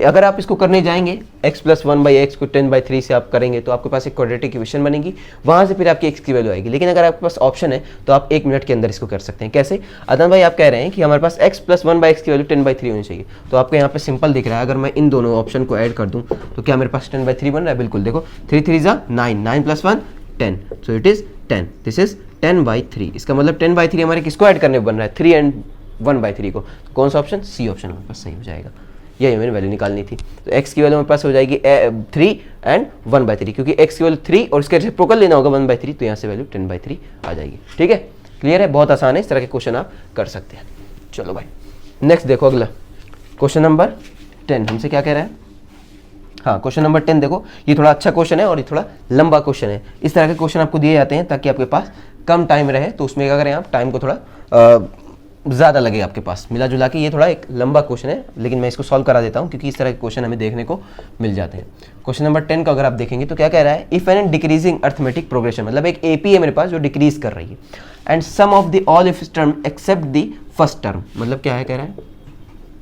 अगर आप इसको करने जाएंगे x + 1/x को 10/3 से आप करेंगे तो आपके पास एक क्वाड्रेटिक इक्वेशन बनेगी, वहाँ से फिर आपकी x की वैल्यू आएगी। लेकिन अगर आपके पास ऑप्शन है तो आप 1 मिनट के अंदर इसको कर सकते हैं। कैसे, अदन भाई आप कह रहे हैं कि हमारे पास x + 1/x की वैल्यू 10/3 होनी चाहिए, तो आपको यहाँ पे सिंपल दिख रहा है। अगर मैं इन दोनों ऑप्शन को ऐड कर दूँ तो क्या मेरे पास 10/3 बन रहा है, बिल्कुल देखो 3 3 = 9, 9 + 1 10, so it is 10, this is 10/3। इसका मतलब 10/3 हमारे किसको ऐड करने बन रहा है, 3 और 1/3 को। तो कौन सा ऑप्शन, सी ऑप्शन हमारे पास सही हो जाएगा। यही मैंने वैल्यू निकालनी थी। तो x की वैल्यू हमारे पास हो जाएगी 3 और 1/3, क्योंकि x की वैल्यू 3 और इसके रेसिप्रोकल लेना होगा 1/3, तो यहाँ से वैल्यू 10/3 आ जाएगी। ठीक है, क्लियर है, बहुत आसान है, इस तरह के क्वेश्चन आप कर सकते हैं। चलो भाई नेक्स्ट देखो, अगला क्वेश्चन नंबर 10 हमसे क्या कह रहा है। हाँ, क्वेश्चन नंबर 10 देखो, ये थोड़ा अच्छा क्वेश्चन है और ये थोड़ा लंबा क्वेश्चन है। इस तरह के क्वेश्चन आपको दिए जाते हैं ताकि आपके पास कम टाइम रहे, तो उसमें क्या करें आप, टाइम को थोड़ा ज़्यादा लगे आपके पास मिला जुला के। ये थोड़ा एक लंबा क्वेश्चन है, लेकिन मैं इसको सॉल्व करा देता हूँ क्योंकि इस तरह के क्वेश्चन हमें देखने को मिल जाते हैं। क्वेश्चन नंबर 10 का अगर आप देखेंगे तो क्या कह रहा है, if an decreasing arithmetic progression, मतलब एक एपी है मेरे पास जो डिक्रीज कर रही है, and sum of the all of term except the first term, मतलब क्या है, कह रहा है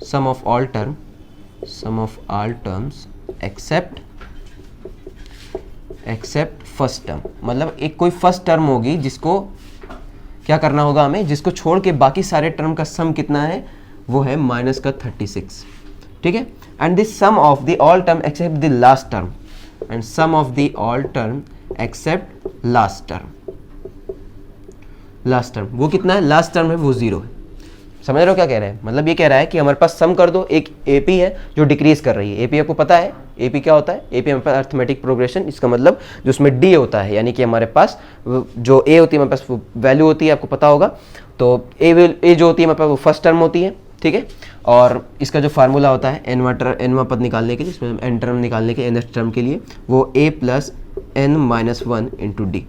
sum of all terms except first term, मतलब एक कोई फर्स्ट टर्म होगी जिसको क्या करना होगा हमें, जिसको छोड़ के बाकी सारे टर्म का सम कितना है, वो है -36। ठीक है, and this sum of the all term except the last term, and sum of the all term except last term वो कितना है, लास्ट टर्म है वो 0 है। समझ रहे हो क्या कह रहा है, मतलब ये कह रहा है कि हमारे पास सम कर दो, एक एपी है जो डिक्रीज कर रही है। एपी आपको पता है, एपी क्या होता है, एपी हमारे पास अर्थमेटिक प्रोग्रेशन, इसका मतलब जो उसमें डी होता है, यानी कि हमारे पास जो ए होती है हमारे पास वो वैल्यू होती है, आपको पता होगा। तो ए जो होती है हमारे पास वो फर्स्ट टर्म होती है। ठीक है, और इसका जो फार्मूला होता है एनवा पद निकालने के लिए, इसमें एन टर्म निकालने के, एन टर्म के लिए, वो a + n-1 × d।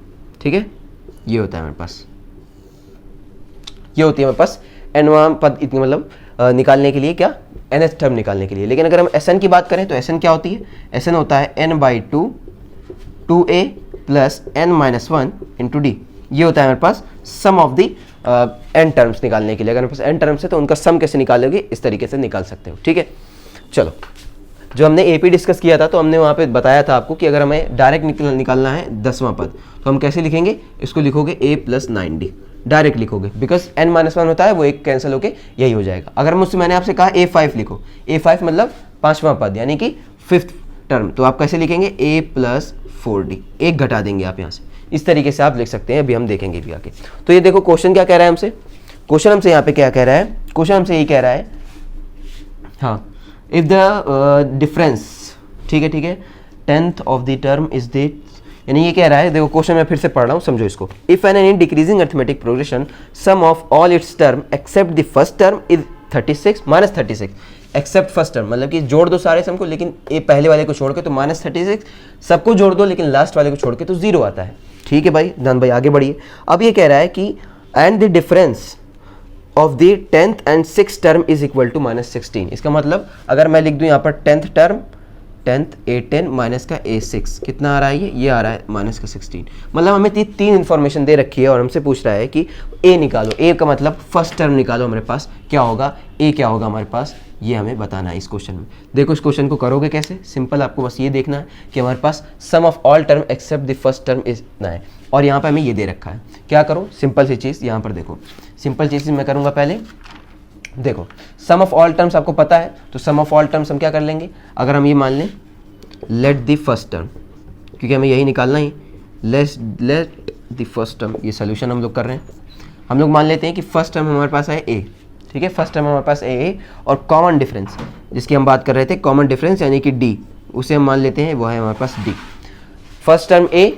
ठीक है, ये होता है हमारे पास, ये होती है हमारे पास एनवा पद, मतलब निकालने के लिए क्या nth टर्म निकालने के लिए। लेकिन अगर हम Sn की बात करें तो Sn क्या होती है, Sn होता है n/2 2a plus n-1 into D. ये होता है हमारे पास sum of the n terms निकालने के लिए। अगर हमारे पास n टर्म्स है तो उनका सम कैसे निकालोगे, इस तरीके से निकाल सकते हो। ठीक है, चलो जो हमने AP डिस्कस किया था तो हमने वहाँ पे बताया था आपको कि अगर हमें डायरेक्ट निकालना है 10वां पद तो हम कैसे लिखेंगे, इसको लिखोगे a प्लस 9d, डायरेक्ट लिखोगे बिकॉज n-1 होता है वो एक कैंसिल होके यही हो जाएगा। अगर मुझसे मैंने आपसे कहा a5 लिखो, a5 मतलब 5वां पद यानी कि 5th टर्म, तो आप कैसे लिखेंगे a प्लस 4d, एक घटा देंगे आप यहाँ से। इस तरीके से आप लिख सकते हैं, अभी हम देखेंगे भी आगे। तो ये देखो क्वेश्चन क्या कह रहा है हमसे, क्वेश्चन हमसे यहाँ पे क्या कह रहा है, क्वेश्चन हमसे यही कह रहा है, हाँ, इफ द डिफरेंस, ठीक है, 10th of the term is the, यानी ये कह रहा है, देखो क्वेश्चन मैं फिर से पढ़ रहा हूँ, समझो इसको। If an in decreasing arithmetic progression sum of all its term except the first term is 36 minus 36, except first term मतलब कि जोड़ दो सारे सम को, लेकिन ये पहले वाले को छोड़ के तो माइनस 36, सबको जोड़ दो लेकिन लास्ट वाले को छोड़ के तो 0 आता है। ठीक है भाई, धन भाई आगे बढ़िए। अब ये कह रहा है कि and the difference of the 10th and 6th term is equal to -16। इसका मतलब अगर मैं लिख दूं यहाँ पर 10th term, 10th a10 minus का a6, कितना आ रहा है ये आ रहा है माइनस का 16। मतलब हमें तीन इन्फॉर्मेशन दे रखी है और हमसे पूछ रहा है कि a निकालो, a का मतलब फर्स्ट टर्म निकालो, हमारे पास क्या होगा, a क्या होगा हमारे पास, ये हमें बताना है इस क्वेश्चन में। देखो इस क्वेश्चन को करोगे कैसे, सिंपल, आपको बस ये देखना है कि हमारे पास sum of all term except the first term इतना है और यहाँ पर हमें ये दे रखा है। क्या करो, सिंपल सी चीज़ यहाँ पर देखो, सिंपल चीज़ मैं करूँगा पहले। देखो सम ऑफ ऑल टर्म्स आपको पता है, तो सम ऑफ ऑल टर्म्स हम क्या कर लेंगे, अगर हम ये मान लें लेट द फर्स्ट टर्म, क्योंकि हमें यही निकालना ही, लेट द फर्स्ट टर्म, ये सोल्यूशन हम लोग कर रहे हैं। हम लोग मान लेते हैं कि फर्स्ट टर्म हमारे पास है a, ठीक है, फर्स्ट टर्म हमारे पास a और कॉमन डिफरेंस जिसकी हम बात कर रहे थे, कॉमन डिफरेंस यानी कि d, उसे हम मान लेते हैं वो है हमारे पास d। First term a,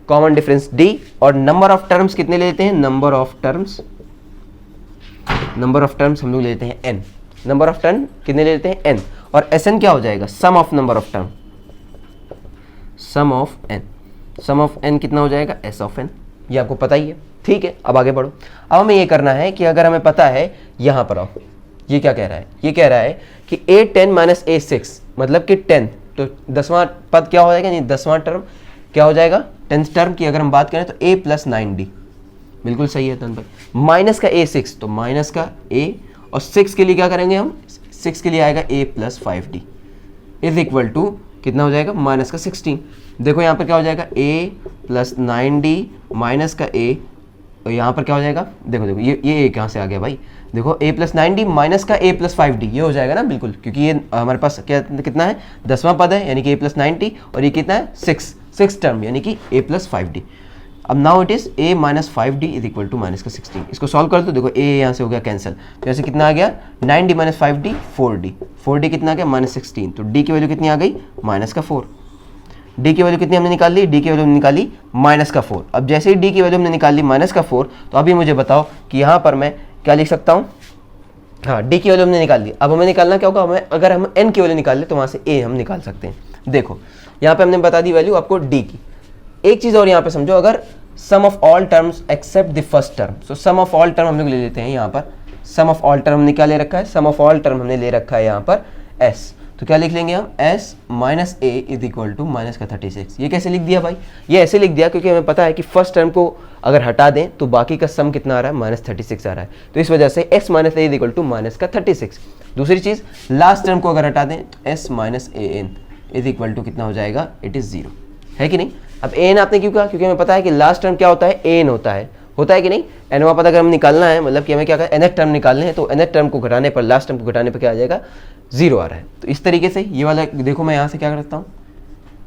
common difference d, और नंबर ऑफ टर्म्स कितने ले लेते हैं, नंबर ऑफ टर्म्स हम लोग लेते हैं n, नंबर ऑफ टर्म कितने ले लेते हैं n, और Sn क्या हो जाएगा, sum of number of term, sum of n कितना हो जाएगा, s ऑफ n, ये आपको पता ही है। ठीक है, अब आगे बढ़ो। अब हमें ये करना है कि अगर हमें पता है, यहाँ पर आओ, ये क्या कह रहा है, ये कह रहा है कि a10 माइनस a6 मतलब कि 10, तो 10वां पद क्या हो जाएगा, यानी 10वां टर्म क्या हो जाएगा, 10th टर्म की अगर हम बात करें तो a प्लस 9d, बिल्कुल सही है तन भाई, माइनस का a6 तो माइनस का a, और 6 के लिए क्या करेंगे हम, 6 के लिए आएगा a plus 5d is equal to कितना हो जाएगा, माइनस का 16। देखो यहाँ पर क्या हो जाएगा, a प्लस 9d माइनस का a, और यहाँ पर क्या हो जाएगा, देखो ये कहाँ से आ गया भाई, देखो a प्लस 9d माइनस का a प्लस 5d, ये हो जाएगा ना बिल्कुल, क्योंकि ये हमारे पास क्या कितना है, 10वां पद है यानी कि a प्लस 9d, और ये कितना है 6 टर्म यानी कि a प्लस 5d। अब now it is a minus 5d is equal to minus का 16। इसको सॉल्व कर दो, देखो a यहाँ से हो गया कैंसिल, तो ऐसे कितना आ गया, 9d माइनस 5d 4d कितना आ गया, माइनस 16, तो d की वैल्यू कितनी आ गई, माइनस का 4। d की वैल्यू कितनी हमने निकाल ली, d की वैल्यू निकाली माइनस का 4। अब जैसे ही d की वैल्यू हमने निकाल ली माइनस का 4, तो अभी मुझे बताओ कि यहाँ पर मैं क्या लिख सकता हूँ, हाँ d की वैल्यू हमने निकाल ली, अब हमें निकालना क्या होगा, हमें अगर हम n की वैल्यू निकाल ले तो वहाँ से a हम निकाल सकते हैं। देखो यहाँ पे हमने बता दी वैल्यू आपको d की। एक चीज़ और यहाँ पे समझो, अगर sum of all terms except the first term, so sum of all term हम लोग ले लेते हैं यहाँ पर, सम ऑफ ऑल टर्म हमने क्या ले रखा है, सम ऑफ ऑल टर्म हमने ले रखा है यहाँ पर s, तो क्या लिख लेंगे हम, s minus a is equal to minus का 36। ये कैसे लिख दिया भाई, ये ऐसे लिख दिया क्योंकि हमें पता है कि फर्स्ट टर्म को अगर हटा दें तो बाकी का सम कितना आ रहा है, माइनस 36 आ रहा है, तो इस वजह से s minus a is equal to minus का 36। दूसरी चीज़, लास्ट टर्म को अगर हटा दें तो s minus a n is equal to कितना हो जाएगा, इट इज़ 0, है कि नहीं। अब a n आपने क्यों कहा, क्योंकि हमें पता है कि लास्ट टर्म क्या होता है, a n होता है कि नहीं, nवां पद अगर हम निकालना है, मतलब कि हमें क्या करना है, nth टर्म निकालने हैं, तो nth टर्म को घटाने पर, लास्ट टर्म को घटाने पर क्या आ जाएगा, 0 आ रहा है। तो इस तरीके से ये वाला देखो, मैं यहाँ से क्या कर सकता हूँ,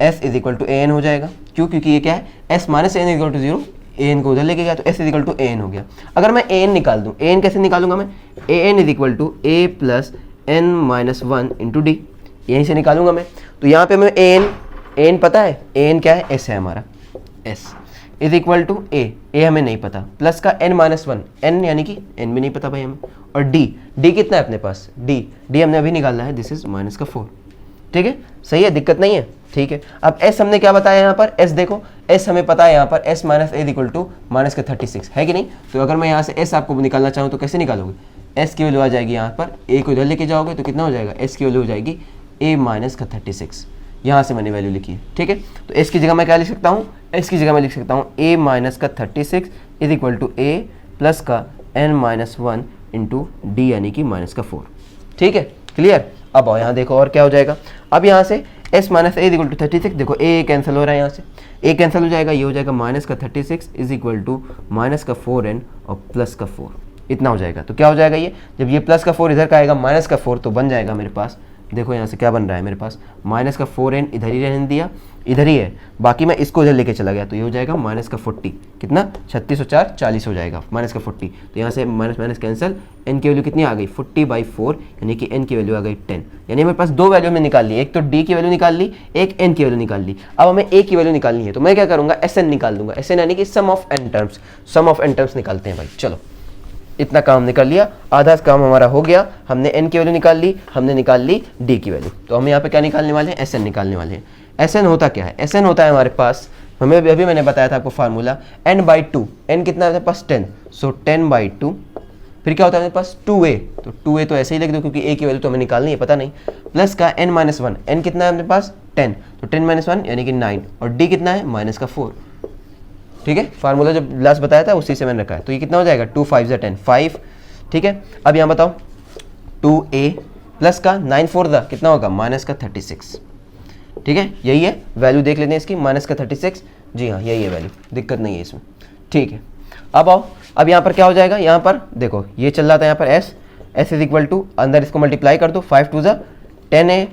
s is equal to a n हो जाएगा, क्यों, क्योंकि ये क्या है, s minus a n equal to 0, a n को उधर लेके गया तो s is equal to a n हो गया। अगर मैं a n निकाल दूँ, a n कैसे निकालूंगा मैं, a n is equal to a plus n minus 1 into d, यहीं से निकालूंगा मैं। तो यहाँ पे मैं a n पता है, a n क्या है, s है हमारा, s is equal to a हमें नहीं पता, प्लस का n माइनस 1, n यानी कि n भी नहीं पता भाई हमें, और d कितना है अपने पास, d हमने अभी निकालना है, दिस इज माइनस का 4। ठीक है, सही है, दिक्कत नहीं है। ठीक है, अब s हमने क्या बताया यहाँ पर, s देखो, s हमें पता है यहाँ पर s minus a equal to minus का 36, है कि नहीं। तो अगर मैं यहाँ से s आपको निकालना चाहूँ तो कैसे निकालोगे, एस की वैल्यू आ जाएगी यहाँ पर, ए को इधर लेके जाओगे तो कितना हो जाएगा, एस की वैल्यू हो जाएगी ए माइनस का 36। यहाँ से मैंने वैल्यू लिखी है, ठीक है। तो एस की जगह मैं क्या लिख सकता हूँ, एस की जगह मैं लिख सकता हूँ ए माइनस का 36 is equal to a plus का n माइनस 1 इंटू डी यानी कि माइनस का 4, ठीक है, क्लियर। अब आओ यहाँ देखो और क्या हो जाएगा, अब यहाँ से s minus a is equal to 36, देखो ए कैंसिल हो रहा है, यहाँ से ए कैंसिल हो जाएगा, ये हो जाएगा माइनस का 36 इज इक्वल टू माइनस का 4n और प्लस का 4, इतना हो जाएगा। तो क्या हो जाएगा ये, जब ये प्लस का 4 इधर का आएगा माइनस का 4 तो बन जाएगा मेरे पास, देखो यहाँ से क्या बन रहा है मेरे पास, माइनस का 4n इधर ही रहने दिया, इधर ही है, बाकी मैं इसको इधर लेके चला गया तो ये हो जाएगा माइनस का 40, कितना 36 और 4 40 हो जाएगा, माइनस का 40। तो यहाँ से माइनस माइनस कैंसिल, n की वैल्यू कितनी आ गई 40/4 यानी कि n की वैल्यू आ गई 10, यानी मेरे पास दो वैल्यू हमने निकाल ली, एक तो d की वैल्यू निकाल ली, एक n की वैल्यू निकाल ली। अब हमें a की वैल्यू निकालनी है तो मैं क्या करूँगा, SN निकाल दूंगा, SN यानी कि sum of n terms, sum of n terms निकालते हैं भाई। चलो इतना काम निकाल लिया, आधा काम हमारा हो गया, हमने n की वैल्यू निकाल ली, हमने निकाल ली d की वैल्यू। तो हम यहाँ पे क्या निकालने वाले हैं, SN निकालने वाले हैं। SN होता क्या है, SN होता है हमारे पास, हमें अभी मैंने बताया था आपको फार्मूला n/2, n कितना है मेरे पास 10, सो 10/2, फिर क्या होता है मेरे पास 2a, तो 2a तो ऐसे ही लिख दो क्योंकि a की वैल्यू तो हमें निकालनी है, पता नहीं, प्लस का n-1, n कितना है मेरे पास 10, तो 10-1 यानी कि 9, और d कितना है माइनस का 4, ठीक है। फार्मूला जब लास्ट बताया था उसी से मैंने रखा है, तो ये कितना हो जाएगा 2 5 10 5, ठीक है। अब यहाँ बताओ 2a प्लस का 9 4 कितना होगा माइनस का 36, ठीक है, यही है वैल्यू, देख लेते हैं इसकी माइनस का 36, जी हाँ यही है वैल्यू, दिक्कत नहीं है इसमें, ठीक है। अब आओ, अब यहाँ पर क्या हो जाएगा, यहाँ पर देखो ये चल रहा था यहाँ पर s इज इक्वल टू, अंदर इसको मल्टीप्लाई कर दो, 5 2 10a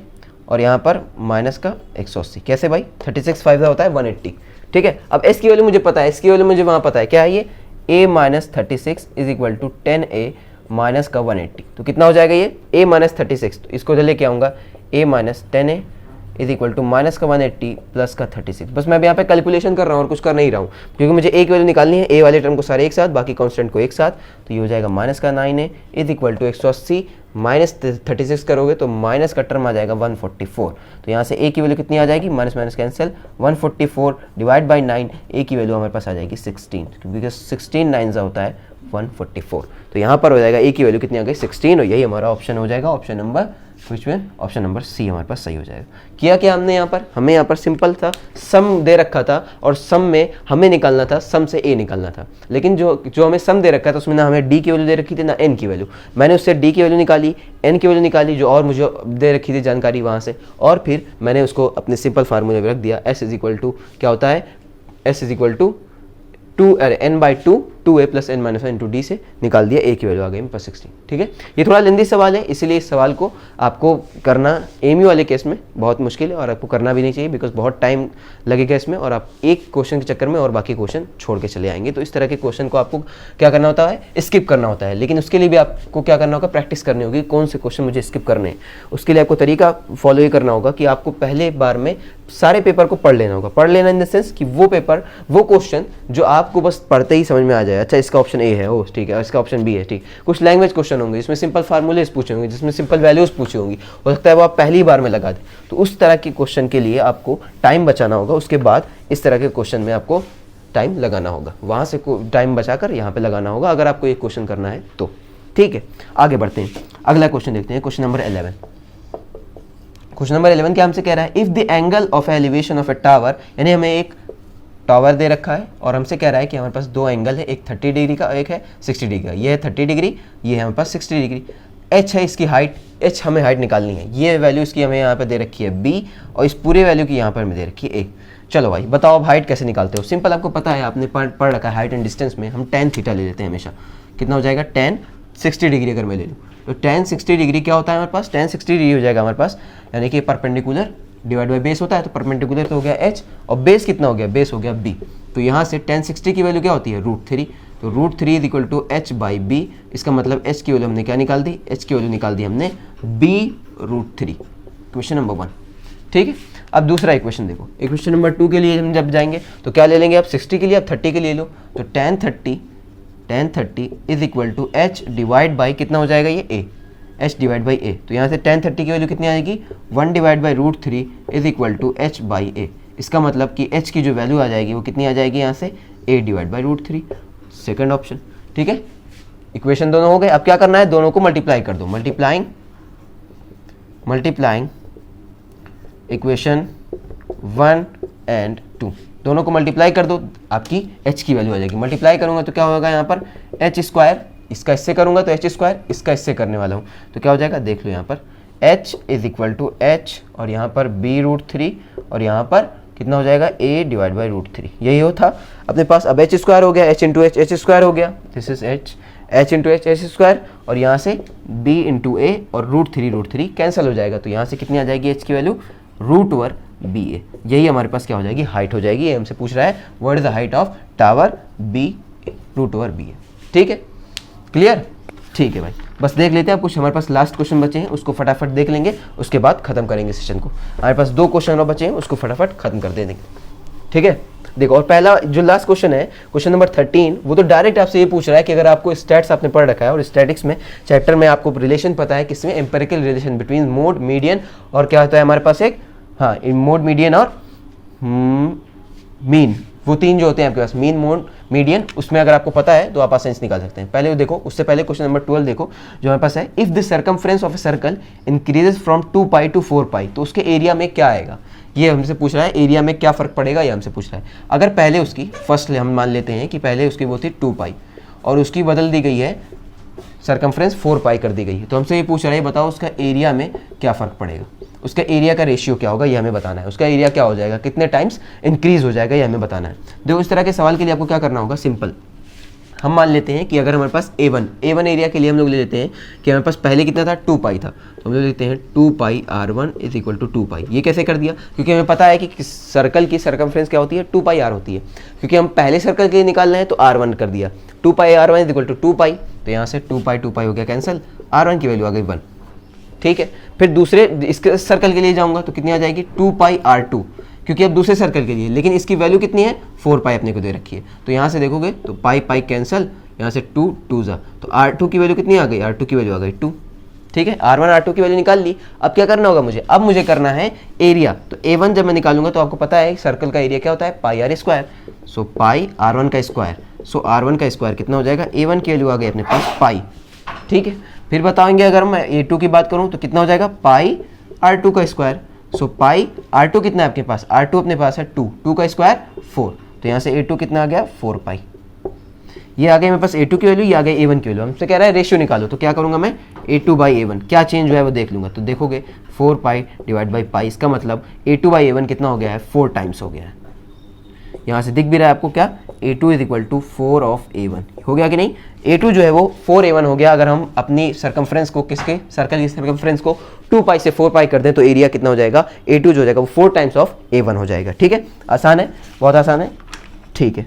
और यहाँ पर माइनस का 180, कैसे भाई 36 5 होता है 180, ठीक है। अब s की वैल्यू मुझे पता है, s की वैल्यू मुझे वहाँ पता है, क्या है ये a minus 36 is equal to 10a minus का 180, तो कितना हो जाएगा ये a माइनस 36, तो इसको इधर लेके आऊँगा a minus 10a is equal to minus का 180 प्लस का 36, बस मैं अब यहाँ पे कैलकुलेशन कर रहा हूँ और कुछ कर नहीं रहा हूँ क्योंकि मुझे a की वैल्यू निकालनी है, a वाले टर्म को सारे एक साथ, बाकी कांस्टेंट को एक साथ, तो ये हो जाएगा माइनस का 9a is equal to 180 minus 36 करोगे तो माइनस का टर्म आ जाएगा 144, तो यहाँ से a की वैल्यू कितनी आ जाएगी, minus minus cancel, 144 divide by 9, a की वैल्यू हमारे पास आ जाएगी 16, क्योंकि 16 9 होता है 144, तो यहाँ पर हो जाएगा a की वैल्यू कितनी आ गई 16, और यही हमारा ऑप्शन हो जाएगा, option number which one, option number C हमारे पास सही हो जाएगा। किया क्या हमने यहाँ पर, हमें यहाँ पर सिंपल था, सम दे रखा था और सम में हमें निकालना था, सम से a निकालना था, लेकिन जो हमें सम दे रखा था उसमें ना हमें d की वैल्यू दे रखी थी ना n की वैल्यू, मैंने उससे d की वैल्यू निकाली, n की वैल्यू निकाली जो और मुझे दे रखी थी जानकारी वहाँ से, और फिर मैंने उसको अपने सिंपल फार्मूले में रख दिया, s इज इक्वल टू क्या होता है, s is equal to n/2 2a plus n minus 1 into d से निकाल दिया, a की वैल्यू आ गई मेरे पास 16, ठीक है। ये थोड़ा लेंदी सवाल है, इसीलिए इस सवाल को आपको करना एमयू वाले केस में बहुत मुश्किल है और आपको करना भी नहीं चाहिए, बिकॉज बहुत टाइम लगेगा इसमें और आप एक क्वेश्चन के चक्कर में और बाकी क्वेश्चन छोड़ के चले आएंगे। तो इस तरह के क्वेश्चन को आपको क्या करना होता है, स्किप करना होता है, लेकिन उसके लिए भी आपको क्या करना होगा, प्रैक्टिस करनी होगी कौन से क्वेश्चन मुझे स्किप करने हैं। उसके लिए आपको तरीका फॉलो ही करना होगा कि आपको पहले बार में सारे पेपर को पढ़ लेना होगा, पढ़ लेना इन द सेंस कि वो पेपर, वो क्वेश्चन जो आपको बस पढ़ते ही समझ में आ जाए, अच्छा इसका ऑप्शन ए है, ओ ठीक है, इसका ऑप्शन बी है, ठीक। कुछ लैंग्वेज क्वेश्चन होंगे जिसमें सिंपल फार्मूलेज पूछे होंगे, जिसमें सिंपल वैल्यूज पूछी होंगी, हो सकता है वो आप पहली बार में लगा दें, तो उस तरह के क्वेश्चन के लिए आपको टाइम बचाना होगा, उसके बाद इस तरह के क्वेश्चन में आपको टाइम लगाना होगा, वहाँ से टाइम बचाकर यहाँ पे लगाना होगा अगर आपको एक क्वेश्चन करना है तो, ठीक है। आगे बढ़ते हैं, अगला क्वेश्चन देखते हैं, क्वेश्चन नंबर 11। क्वेश्चन नंबर 11 क्या हमसे कह रहा है, if the angle of elevation of A tower, यानी हमें एक टावर दे रखा है और हमसे कह रहा है कि हमारे पास दो एंगल है, एक 30 डिग्री का एक है 60 डिग्री का, ये है 30 डिग्री, ये है हमारे पास 60 डिग्री, h है इसकी हाइट, h हमें हाइट निकालनी है, ये वैल्यू इसकी हमें यहाँ पे दे रखी है b और इस पूरे वैल्यू की यहाँ पर हमें दे रखी है a। चलो भाई बताओ अब हाइट कैसे निकालते हो, सिंपल आपको पता है, आपने पढ़ रखा है हाइट एंड डिस्टेंस में, हम tan थीटा ले लेते हैं हमेशा, कितना हो जाएगा tan 60 डिग्री अगर मैं ले लूँ तो tan 60 डिग्री क्या होता है हमारे पास, tan 60 डिग्री हो जाएगा हमारे पास, यानी कि परपेंडिकुलर डिवाइड बाई बेस होता है, तो परपेंडिकुलर तो हो गया h और बेस कितना हो गया, बेस हो गया b, तो यहाँ से tan 60 की वैल्यू क्या होती है √3, तो √3 is equal to h by b, इसका मतलब h की वैल्यू हमने क्या निकाल दी, h की वैल्यू निकाल दी हमने b√3, क्वेश्चन नंबर 1, ठीक है। अब दूसरा इक्वेशन देखो, इक्वेशन नंबर 2 के लिए हम जब जाएंगे तो क्या ले लेंगे, आप 60 के लिए आप 30 के लिए लो, तो tan 30 is equal to h divide by कितना हो जाएगा ये a, h divide by a, तो यहाँ से tan 30 की वैल्यू कितनी आएगी 1 divide by √3 is equal to h by a, इसका मतलब कि h की जो वैल्यू आ जाएगी वो कितनी आ जाएगी यहाँ से a divide by √3, second option, ठीक है। इक्वेशन दोनों हो गए। अब क्या करना है, दोनों को मल्टीप्लाई कर दो, मल्टीप्लाइंग इक्वेशन 1 एंड 2, दोनों को मल्टीप्लाई कर दो, आपकी h की वैल्यू आ जाएगी। मल्टीप्लाई करूंगा तो क्या होगा यहाँ पर h स्क्वायर, इसका इससे करूंगा तो h स्क्वायर, इसका इससे करने वाला हूँ तो क्या हो जाएगा, देख लो यहाँ पर h is equal to h और यहाँ पर b√3 और यहाँ पर कितना हो जाएगा a डिवाइड बाई √3, यही हो था अपने पास। अब h स्क्वायर हो गया, h इंटू h स्क्वायर हो गया, this is h into h square और यहाँ से b इंटू a और √3 कैंसिल हो जाएगा, तो यहाँ से कितनी आ जाएगी h की वैल्यू, √BA, यही हमारे पास क्या हो जाएगी, हाइट हो जाएगी। ये हमसे पूछ रहा है what is the height of tower B, √BA। ठीक है, क्लियर, ठीक है भाई, बस देख लेते हैं। अब कुछ हमारे पास लास्ट क्वेश्चन बचे हैं, उसको फटाफट देख लेंगे, उसके बाद खत्म करेंगे सेशन को। हमारे पास 2 क्वेश्चन और बचे हैं, उसको फटाफट खत्म कर देंगे। ठीक है, देखो, और पहला जो लास्ट क्वेश्चन है, क्वेश्चन नंबर 13, वो तो डायरेक्ट आपसे ये पूछ रहा है कि अगर आपको स्टैट्स आपने पढ़ रखा है और स्टैटिक्स में चैप्टर में आपको रिलेशन पता है किसमें, empirical relation between mode, median और क्या होता है हमारे पास एक, हाँ, मोड, मीडियन और मीन, वो 3 जो होते हैं आपके पास, मीन, मोड, मीडियन, उसमें अगर आपको पता है तो आप आसानी से निकाल सकते हैं। पहले वो देखो, उससे पहले क्वेश्चन नंबर 12 देखो जो हमारे पास है, if the circumference of a circle increases from 2π to 4π, तो उसके एरिया में क्या आएगा, ये हमसे पूछ रहा है, एरिया में क्या फर्क पड़ेगा ये हमसे पूछ रहा है। अगर पहले उसकी फर्स्ट हम मान लेते हैं कि पहले उसकी वो थी 2π और उसकी बदल दी गई है सर्कमफ्रेंस 4π कर दी गई है, तो हमसे ये पूछ रहा है बताओ उसका एरिया में क्या फ़र्क पड़ेगा, उसका एरिया का रेशियो क्या होगा ये हमें बताना है, उसका एरिया क्या हो जाएगा, कितने टाइम्स इंक्रीज हो जाएगा ये हमें बताना है। देखो, इस तरह के सवाल के लिए आपको क्या करना होगा, सिंपल, हम मान लेते हैं कि अगर हमारे पास A1 एरिया के लिए हम लोग ले लेते हैं कि हमारे पास पहले कितना था, 2π था, तो हम लोग लेते हैं 2πr1 इज इक्वल टू 2π। ये कैसे कर दिया, क्योंकि हमें पता है कि सर्कल की सर्कमफ्रेंस क्या होती है, 2πr होती है, क्योंकि हम पहले सर्कल के लिए निकाल रहे हैं तो r1 कर दिया, 2πr1 इज इक्वल टू 2π, तो यहाँ से 2π हो गया कैंसिल, r1 की वैल्यू आ गई 1। ठीक है, फिर दूसरे इसके सर्कल के लिए जाऊँगा तो कितनी आ जाएगी, 2πr2, क्योंकि अब दूसरे सर्कल के लिए, लेकिन इसकी वैल्यू कितनी है, 4π अपने को दे रखी है, तो यहाँ से देखोगे तो पाई कैंसिल, यहाँ से 2 2 जा, तो r2 की वैल्यू कितनी आ गई, r2 की वैल्यू आ गई 2। ठीक है, r1 r2 की वैल्यू निकाल ली। अब क्या करना होगा मुझे, अब मुझे करना है एरिया, तो A1 जब मैं निकालूंगा तो आपको पता है सर्कल का एरिया क्या होता है, पाई r स्क्वायर, सो पाई r1 का स्क्वायर, सो r1 का स्क्वायर कितना हो जाएगा, A1 की वैल्यू आ गई अपने पास पाई। ठीक है, फिर बताएंगे अगर मैं A2 की बात करूँ तो कितना हो जाएगा, पाई r2 का स्क्वायर, सो पाई r2 कितना है आपके पास, r2 अपने पास है 2 का स्क्वायर 4, तो यहाँ से A2 कितना आ गया, 4π। ये आ गई मेरे पास A2 की वैल्यू, ये आ गई A1 की वैल्यू। हमसे कह रहा है रेशियो निकालो, तो क्या करूँगा मैं, A2/A1 क्या चेंज हुआ है वो देख लूँगा, तो देखोगे 4π डिवाइड बाई पाई, इसका मतलब A2/A1 कितना हो गया है, 4 टाइम्स हो गया है। यहाँ से दिख भी रहा है आपको क्या, A2 is equal to 4 of A1 हो गया कि नहीं, A2 जो है वो 4A1 हो गया। अगर हम अपनी सर्कमफ्रेंस को, किसके, सर्कल की सर्कमफ्रेंस को 2π से 4π कर दें तो एरिया कितना हो जाएगा, A2 जो हो जाएगा वो 4 टाइम्स ऑफ A1 हो जाएगा। ठीक है, आसान है, बहुत आसान है। ठीक है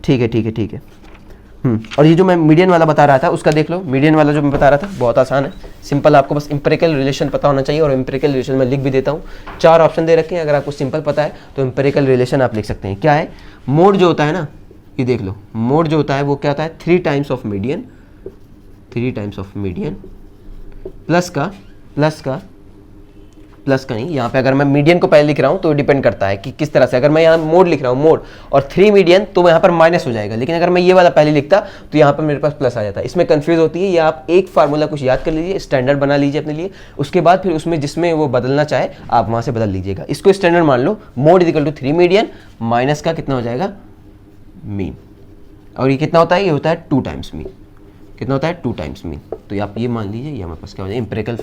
ठीक है ठीक है ठीक है। और ये जो मैं मीडियन वाला बता रहा था उसका देख लो, मीडियन वाला जो मैं बता रहा था बहुत आसान है, सिंपल, आपको बस इंपेरिकल रिलेशन पता होना चाहिए, और इंपेरिकल रिलेशन मैं लिख भी देता हूँ, 4 ऑप्शन दे रखे हैं, अगर आपको सिंपल पता है तो इंपेरिकल रिलेशन आप लिख सकते हैं। क्या है, मोड जो होता है ना, ये देख लो, मोड जो होता है वो क्या होता है, 3 times of median, 3 times of median plus का नहीं, यहाँ पे अगर मैं मीडियन को पहले लिख रहा हूँ तो डिपेंड करता है कि किस तरह से, अगर मैं यहाँ मोड लिख रहा हूँ, मोड और 3 मीडियन, तो यहाँ पर माइनस हो जाएगा, लेकिन अगर मैं ये वाला पहले लिखता तो यहाँ पर मेरे पास प्लस आ जाता है। इसमें कंफ्यूज होती है, या आप एक फार्मूला कुछ याद कर लीजिए, स्टैंडर्ड बना लीजिए अपने लिए, उसके बाद फिर उसमें जिसमें वो बदलना चाहे आप वहाँ से बदल लीजिएगा। इसको स्टैंडर्ड मान लो, mode is equal to 3 median minus का कितना हो जाएगा, मीन, और ये कितना होता है, ये होता है 2 टाइम्स मीन, कितना होता है 2 टाइम्स मीन, तो आप ये मान लीजिए, ये हमारे पास क्या हो जाएगा, empirical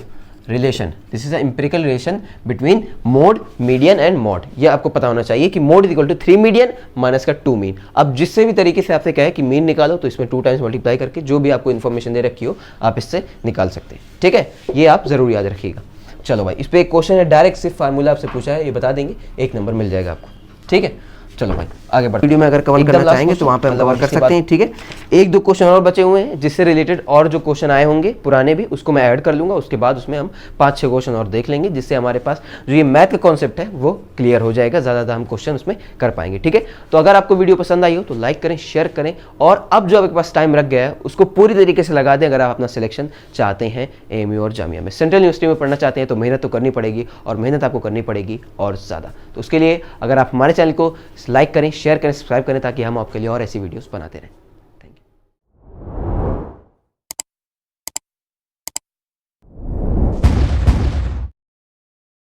relation, this is a empirical relation between mode, median and mode. ये आपको पता होना चाहिए कि mode is equal to 3 median minus का 2 मीन। अब जिससे भी तरीके से आपसे कहे कि मीन निकालो, तो इसमें 2 टाइम्स मल्टीप्लाई करके जो भी आपको इन्फॉर्मेशन दे रखी हो आप इससे निकाल सकते हैं। ठीक है, ये आप जरूर याद रखिएगा। चलो भाई, इस पर एक क्वेश्चन है, डायरेक्ट सिर्फ फार्मूला आपसे पूछा है, ये बता देंगे, 1 नंबर मिल जाएगा आपको। ठीक है, चलो भाई आगे बढ़ते हैं। वीडियो में अगर कवर करना चाहेंगे तो वहाँ पे हम कवर कर सकते हैं। ठीक है, 1-2 क्वेश्चन और बचे हुए हैं जिससे रिलेटेड और जो क्वेश्चन आए होंगे पुराने भी, उसको मैं ऐड कर लूँगा, उसके बाद उसमें हम 5-6 क्वेश्चन और देख लेंगे, जिससे हमारे पास जो ये मैथ का कॉन्सेप्ट है वो क्लियर हो जाएगा, ज़्यादा हम क्वेश्चन उसमें कर पाएंगे। ठीक है, तो अगर आपको वीडियो पसंद आई हो तो लाइक करें, शेयर करें, और अब जो आपके पास टाइम रख गया है उसको पूरी तरीके से लगा दें। अगर आप अपना सिलेक्शन चाहते हैं AMU और जामिया में, सेंट्रल यूनिवर्सिटी में पढ़ना चाहते हैं तो मेहनत तो करनी पड़ेगी, और मेहनत आपको करनी पड़ेगी और ज़्यादा। तो उसके लिए अगर आप हमारे चैनल को लाइक करें, शेयर करें, सब्सक्राइब करें, ताकि हम आपके लिए और ऐसी वीडियोस बनाते रहें।